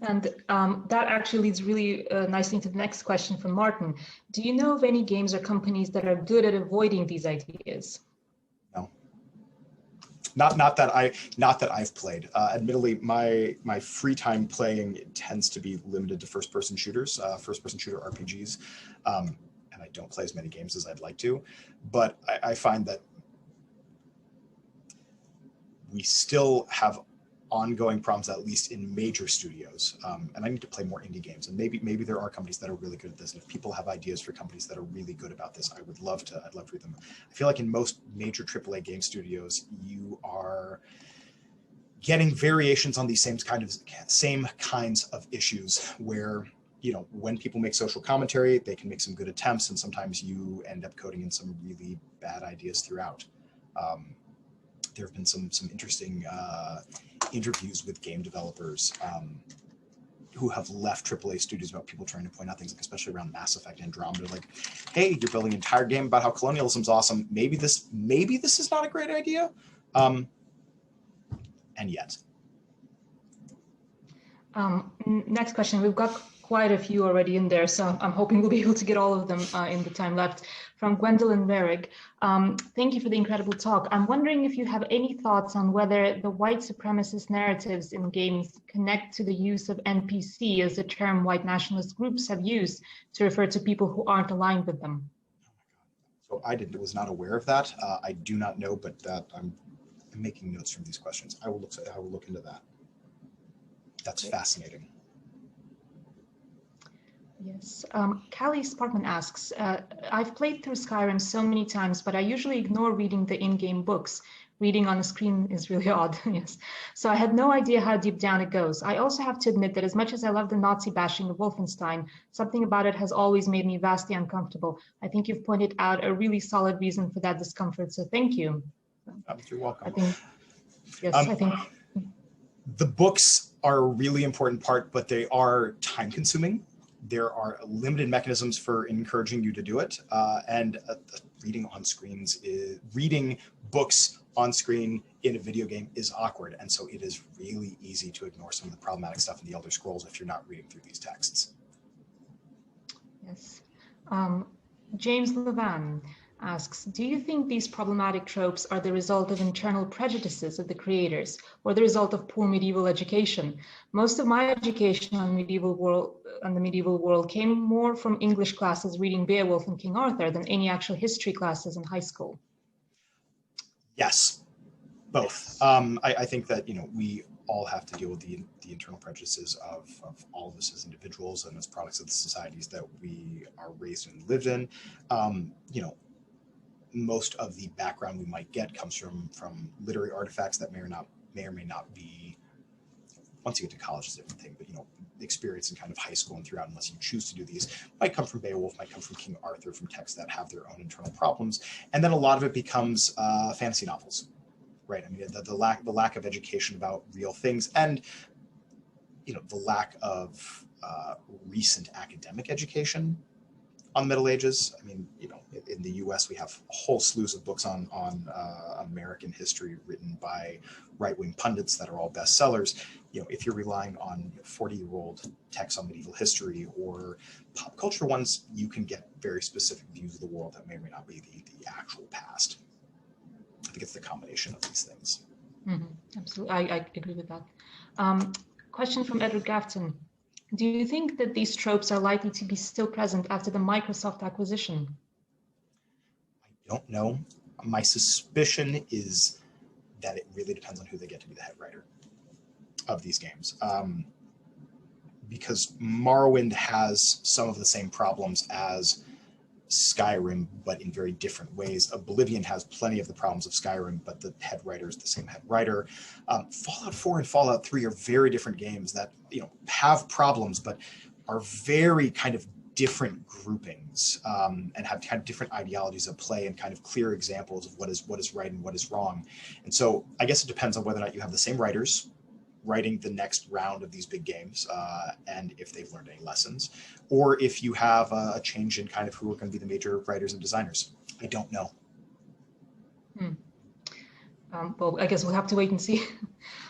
Speaker 1: And that actually leads really nicely into the next question from Martin. Do you know of any games or companies that are good at avoiding these ideas?
Speaker 2: No. Not that I've played. Admittedly, my free time playing tends to be limited to first-person shooters, first-person shooter RPGs, and I don't play as many games as I'd like to. But I find that we still have ongoing problems, at least in major studios, and I need to play more indie games. And maybe there are companies that are really good at this. And if people have ideas for companies that are really good about this, I'd love to read them. I feel like in most major AAA game studios, you are getting variations on these same kinds of issues where, you know, when people make social commentary, they can make some good attempts, and sometimes you end up coding in some really bad ideas throughout. There have been some interesting interviews with game developers who have left AAA studios about people trying to point out things, like especially around Mass Effect Andromeda, like, hey, you're building an entire game about how colonialism's awesome. Maybe this is not a great idea. And yet.
Speaker 1: Next question. We've got quite a few already in there, so I'm hoping we'll be able to get all of them in the time left. From Gwendolyn Verrig, thank you for the incredible talk. I'm wondering if you have any thoughts on whether the white supremacist narratives in games connect to the use of NPC as a term white nationalist groups have used to refer to people who aren't aligned with them.
Speaker 2: So I was not aware of that. I do not know, but that I'm making notes from these questions. I will look into that. That's fascinating.
Speaker 1: Yes. Callie Sparkman asks, I've played through Skyrim so many times, but I usually ignore reading the in-game books. Reading on a screen is really odd. Yes. So I had no idea how deep down it goes. I also have to admit that as much as I love the Nazi bashing of Wolfenstein, something about it has always made me vastly uncomfortable. I think you've pointed out a really solid reason for that discomfort. So thank you.
Speaker 2: You're welcome.
Speaker 1: I think, yes, I think.
Speaker 2: The books are a really important part, but they are time consuming. There are limited mechanisms for encouraging you to do it, and reading books on screen in a video game is awkward, and so it is really easy to ignore some of the problematic stuff in the Elder Scrolls if you're not reading through these texts.
Speaker 1: Yes. James Levan asks, do you think these problematic tropes are the result of internal prejudices of the creators or the result of poor medieval education? Most of my education on the medieval world came more from English classes reading Beowulf and King Arthur than any actual history classes in high school.
Speaker 2: Yes, both. I think that, you know, we all have to deal with the internal prejudices of all of us as individuals and as products of the societies that we are raised and lived in. You know, most of the background we might get comes from literary artifacts that may or may not be, once you get to college is a different thing, but, you know, the experience in kind of high school and throughout, unless you choose to do these, might come from Beowulf, might come from King Arthur, from texts that have their own internal problems. And then a lot of it becomes fantasy novels, right? I mean, the lack of education about real things, and, you know, the lack of recent academic education on the Middle Ages. I mean, you know, in the U.S. we have a whole slew of books on American history written by right-wing pundits that are all bestsellers. You know, if you're relying on 40-year-old texts on medieval history or pop culture ones, you can get very specific views of the world that may or may not be the actual past. I think it's the combination of these things.
Speaker 1: Mm-hmm. Absolutely, I agree with that. Question from Edward Gafton. Do you think that these tropes are likely to be still present after the Microsoft acquisition?
Speaker 2: I don't know. My suspicion is that it really depends on who they get to be the head writer of these games. Because Morrowind has some of the same problems as Skyrim, but in very different ways. Oblivion has plenty of the problems of Skyrim, but the head writer is the same head writer. Fallout 4 and Fallout 3 are very different games that, you know, have problems, but are very kind of different groupings, and have kind of different ideologies at play and kind of clear examples of what is right and what is wrong. And so I guess it depends on whether or not you have the same writers writing the next round of these big games, and if they've learned any lessons, or if you have a change in kind of who are going to be the major writers and designers. I don't know.
Speaker 1: Well, I guess we'll have to wait and see.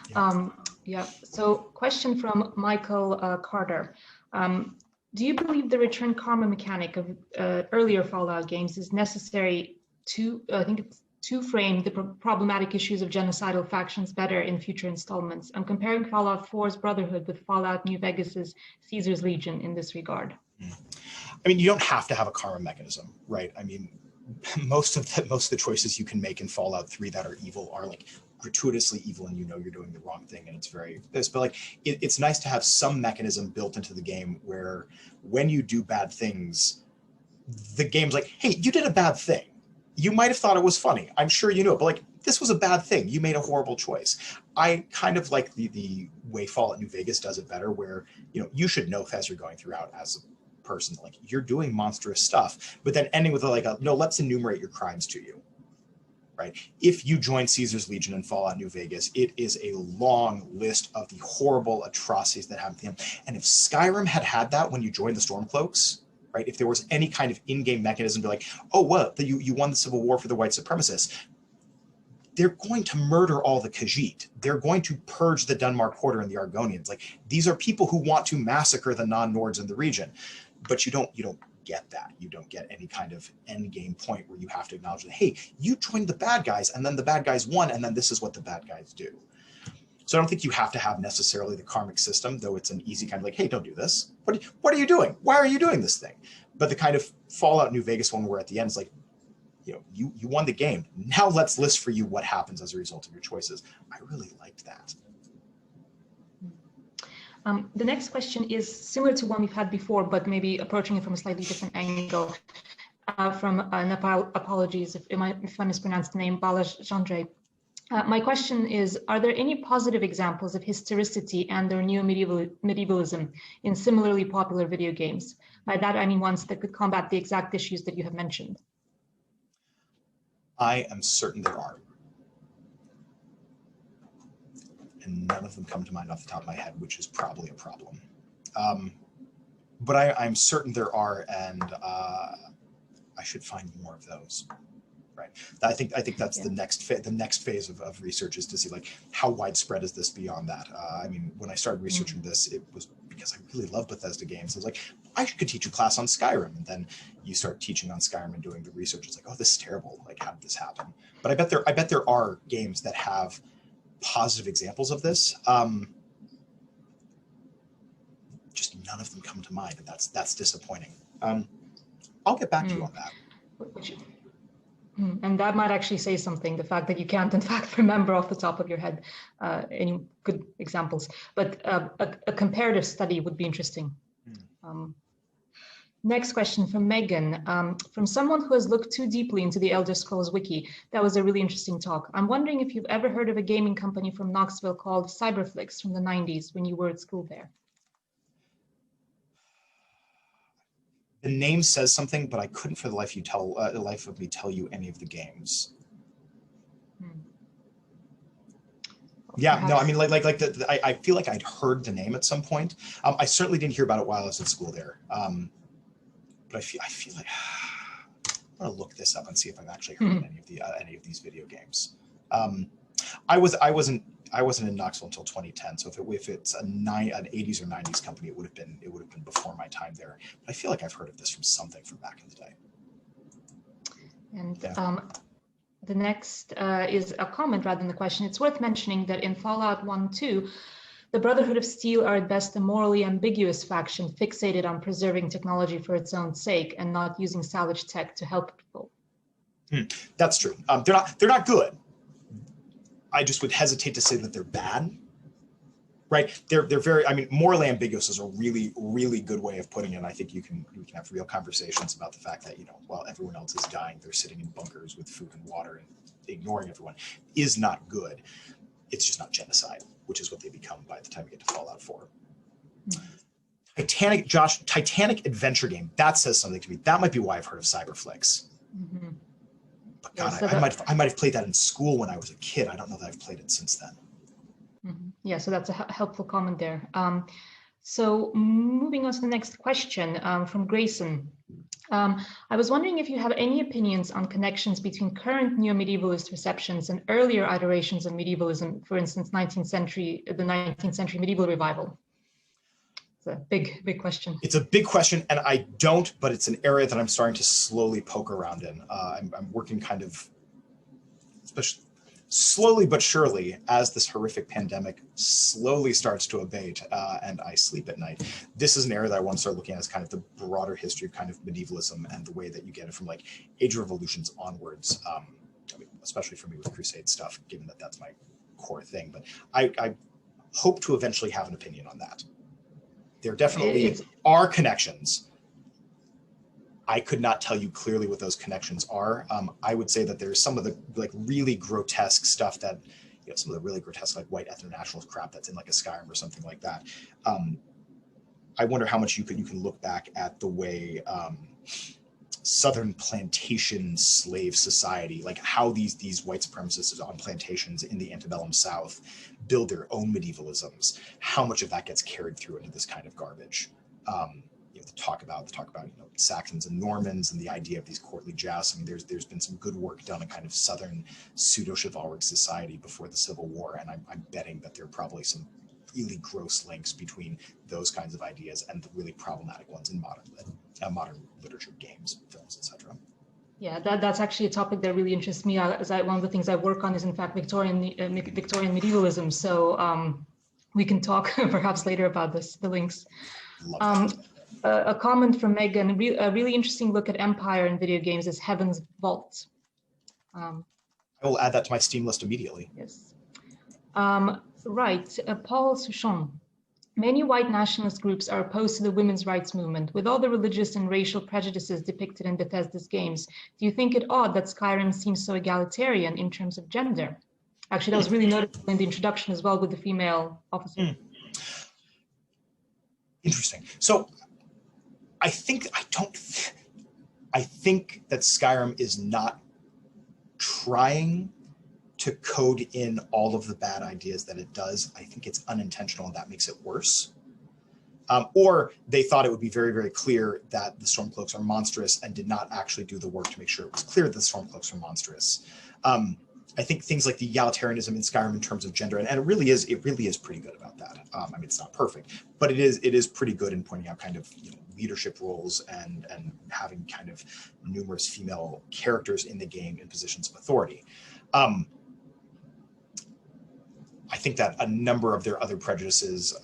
Speaker 2: Yeah.
Speaker 1: Yeah. So, question from Michael Carter. Do you believe the return karma mechanic of earlier Fallout games is necessary to, to frame the problematic issues of genocidal factions better in future installments? I'm comparing Fallout 4's Brotherhood with Fallout New Vegas's 𝐂𝐭𝐳𝐵's Legion in this regard.
Speaker 2: I mean, you don't have to have a karma mechanism, right? I mean, most of the choices you can make in Fallout 3 that are evil are like gratuitously evil, and you know you're doing the wrong thing, and it's very this. But like, it's nice to have some mechanism built into the game where when you do bad things, the game's like, hey, you did a bad thing. You might have thought it was funny. I'm sure you know it, but like, this was a bad thing. You made a horrible choice. I kind of like the way Fallout New Vegas does it better, where you should know as you're going throughout as a person, like you're doing monstrous stuff, but then ending with like no, let's enumerate your crimes to you. Right? If you join 𝐂𝐳𝐳's Legion in Fallout New Vegas, it is a long list of the horrible atrocities that happen to him. And if Skyrim had that when you joined the Stormcloaks, right? If there was any kind of in-game mechanism to like, oh, well, you won the Civil War for the white supremacists, they're going to murder all the Khajiit. They're going to purge the Dunmar Quarter and the Argonians. Like, these are people who want to massacre the non-Nords in the region. But you don't get that. You don't get any kind of end game point where you have to acknowledge that, hey, you joined the bad guys, and then the bad guys won, and then this is what the bad guys do. So I don't think you have to have necessarily the karmic system, though it's an easy kind of like, hey, don't do this. What are you doing? Why are you doing this thing? But the kind of Fallout New Vegas one where at the end it's like, you won the game. Now let's list for you what happens as a result of your choices. I really liked that.
Speaker 1: The next question is similar to one we've had before, but maybe approaching it from a slightly different angle. From apologies if I mispronounced the name, Balajandre. My question is, are there any positive examples of historicity and or neo-medievalism in similarly popular video games? By that, I mean ones that could combat the exact issues that you have mentioned.
Speaker 2: I am certain there are. And none of them come to mind off the top of my head, which is probably a problem. But I'm certain there are, and I should find more of those. Right. I think that's the next phase of research, is to see like how widespread is this beyond that. I mean, when I started researching this, it was because I really love Bethesda games. I was like, I could teach a class on Skyrim, and then you start teaching on Skyrim and doing the research. It's like, oh, this is terrible. Like, how did this happen? But I bet there are games that have positive examples of this. Just none of them come to mind, and that's disappointing. I'll get back to you on that.
Speaker 1: And that might actually say something, the fact that you can't, in fact, remember off the top of your head any good examples. But a comparative study would be interesting. Next question from Megan. From someone who has looked too deeply into the Elder Scrolls wiki, that was a really interesting talk. I'm wondering if you've ever heard of a gaming company from Knoxville called Cyberflix from the 90s when you were at school there.
Speaker 2: The name says something, but I couldn't for the life of me tell you any of the games. Yeah, perhaps. No, I mean, I feel like I'd heard the name at some point. I certainly didn't hear about it while I was at school there. But I feel like I'm gonna look this up and see if I've actually heard any of these video games. I wasn't in Knoxville until 2010, so if it's an 80s or 90s company, it would have been before my time there. But I feel like I've heard of this from something from back in the day.
Speaker 1: And yeah. The next is a comment rather than the question. It's worth mentioning that in Fallout 1-2, the Brotherhood of Steel are at best a morally ambiguous faction fixated on preserving technology for its own sake and not using salvage tech to help people.
Speaker 2: That's true. They're not good. I just would hesitate to say that they're bad, right? They're very, I mean, morally ambiguous is a really, really good way of putting it. I think we can have real conversations about the fact that, while everyone else is dying, they're sitting in bunkers with food and water and ignoring everyone is not good. It's just not genocide, which is what they become by the time we get to Fallout 4. Titanic adventure game. That says something to me. That might be why I've heard of Cyberflix. But God, yeah, so I might have played that in school when I was a kid. I don't know that I've played it since then.
Speaker 1: Yeah, so that's a helpful comment there. So moving on to the next question from Grayson. I was wondering if you have any opinions on connections between current neo-medievalist receptions and earlier iterations of medievalism, for instance, the 19th century medieval revival. It's a big question.
Speaker 2: It's a big question, and I don't, but it's an area that I'm starting to slowly poke around in. I'm working kind of, especially slowly but surely, as this horrific pandemic slowly starts to abate and I sleep at night. This is an area that I want to start looking at as kind of the broader history of kind of medievalism and the way that you get it from like Age of Revolutions onwards, I mean, especially for me with Crusade stuff, given that that's my core thing. But I hope to eventually have an opinion on that. There definitely are connections. I could not tell you clearly what those connections are. I would say that there's some of the like really grotesque stuff that, you know, some of the really grotesque like white ethno-nationalist crap that's in like a Skyrim or something like that. I wonder how much you can look back at the way Southern plantation slave society, like how these white supremacists on plantations in the antebellum South build their own medievalisms, how much of that gets carried through into this kind of garbage. You know, to talk about you know, Saxons and Normans and the idea of these courtly jousts. I mean, there's been some good work done in kind of Southern pseudo-chivalric society before the Civil War, and I'm betting that there are probably some really gross links between those kinds of ideas and the really problematic ones in modern literature, games, films, etc.
Speaker 1: Yeah, that's actually a topic that really interests me. One of the things I work on is in fact Victorian medievalism. So we can talk perhaps later about the links. A comment from Megan, a really interesting look at Empire in video games is Heaven's Vault.
Speaker 2: I will add that to my Steam list immediately.
Speaker 1: Yes. Right, Paul Souchon. Many white nationalist groups are opposed to the women's rights movement. With all the religious and racial prejudices depicted in Bethesda's games, do you think it odd that Skyrim seems so egalitarian in terms of gender? Actually, that was really noticeable in the introduction as well with the female officer.
Speaker 2: Interesting. So I think that Skyrim is not trying to code in all of the bad ideas that it does. I think it's unintentional and that makes it worse. Or they thought it would be very, very clear that the Stormcloaks are monstrous and did not actually do the work to make sure it was clear that the Stormcloaks are monstrous. I think things like the egalitarianism in Skyrim in terms of gender, and it really is pretty good about that. I mean, it's not perfect, but it is pretty good in pointing out kind of, you know, leadership roles and having kind of numerous female characters in the game in positions of authority. I think that a number of their other prejudices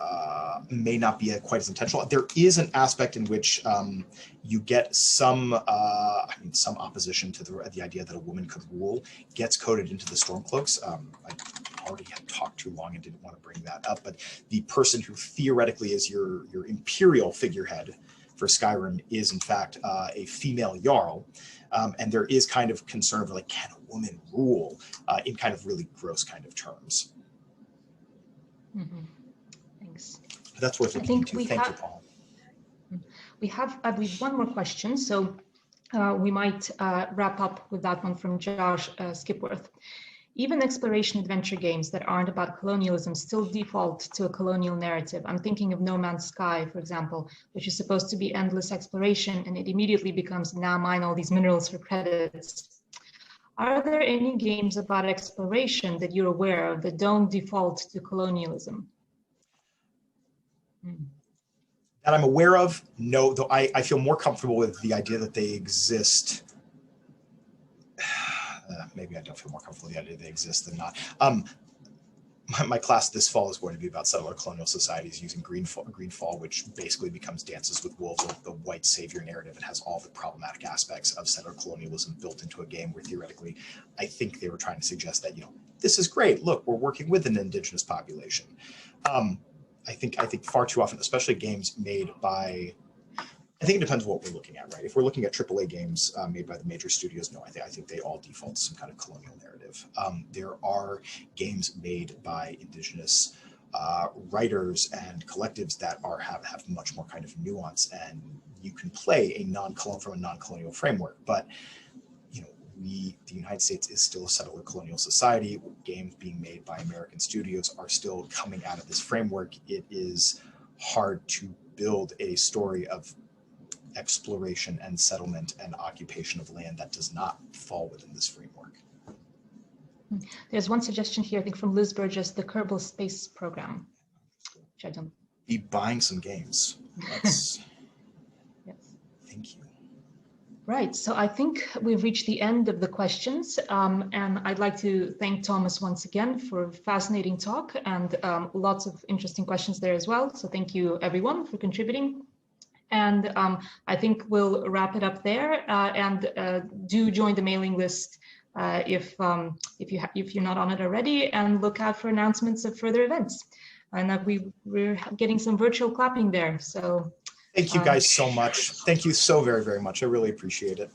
Speaker 2: may not be quite as intentional. There is an aspect in which you get some opposition to the idea that a woman could rule gets coded into the Stormcloaks. I already had talked too long and didn't want to bring that up, but the person who theoretically is your imperial figurehead for Skyrim is in fact a female Jarl. And there is kind of concern of like, can a woman rule in kind of really gross kind of terms.
Speaker 1: Mm-hmm. Thanks.
Speaker 2: That's worth looking into. Thank you, Paul.
Speaker 1: We have, I believe, one more question. So we might wrap up with that one from Josh Skipworth. Even exploration adventure games that aren't about colonialism still default to a colonial narrative. I'm thinking of No Man's Sky, for example, which is supposed to be endless exploration, and it immediately becomes now mine all these minerals for credits. Are there any games about exploration that you're aware of that don't default to colonialism?
Speaker 2: That I'm aware of, no, though I feel more comfortable with the idea that they exist. Maybe I don't feel more comfortable with the idea they exist than not. My class this fall is going to be about settler colonial societies using Greenfall, which basically becomes Dances with Wolves, the white savior narrative. It has all the problematic aspects of settler colonialism built into a game where theoretically, I think they were trying to suggest that, you know, this is great. Look, we're working with an indigenous population. I think far too often, especially games made by, I think it depends on what we're looking at, right? If we're looking at AAA games made by the major studios, no, I think they all default to some kind of colonial narrative. There are games made by indigenous writers and collectives that have much more kind of nuance, and you can play from a non-colonial framework. But you know, the United States is still a settler colonial society. Games being made by American studios are still coming out of this framework. It is hard to build a story of exploration and settlement and occupation of land that does not fall within this framework.
Speaker 1: There's one suggestion here, I think from Liz Burgess, the Kerbal Space Program, which I don't...
Speaker 2: Be buying some games. That's...
Speaker 1: Yes.
Speaker 2: Thank you.
Speaker 1: Right, so I think we've reached the end of the questions, and I'd like to thank Thomas once again for a fascinating talk and lots of interesting questions there as well. So thank you everyone for contributing. And I think we'll wrap it up there, and do join the mailing list if you're not on it already, and look out for announcements of further events. And we're getting some virtual clapping there, so.
Speaker 2: Thank you guys so much. Thank you so very, very much. I really appreciate it.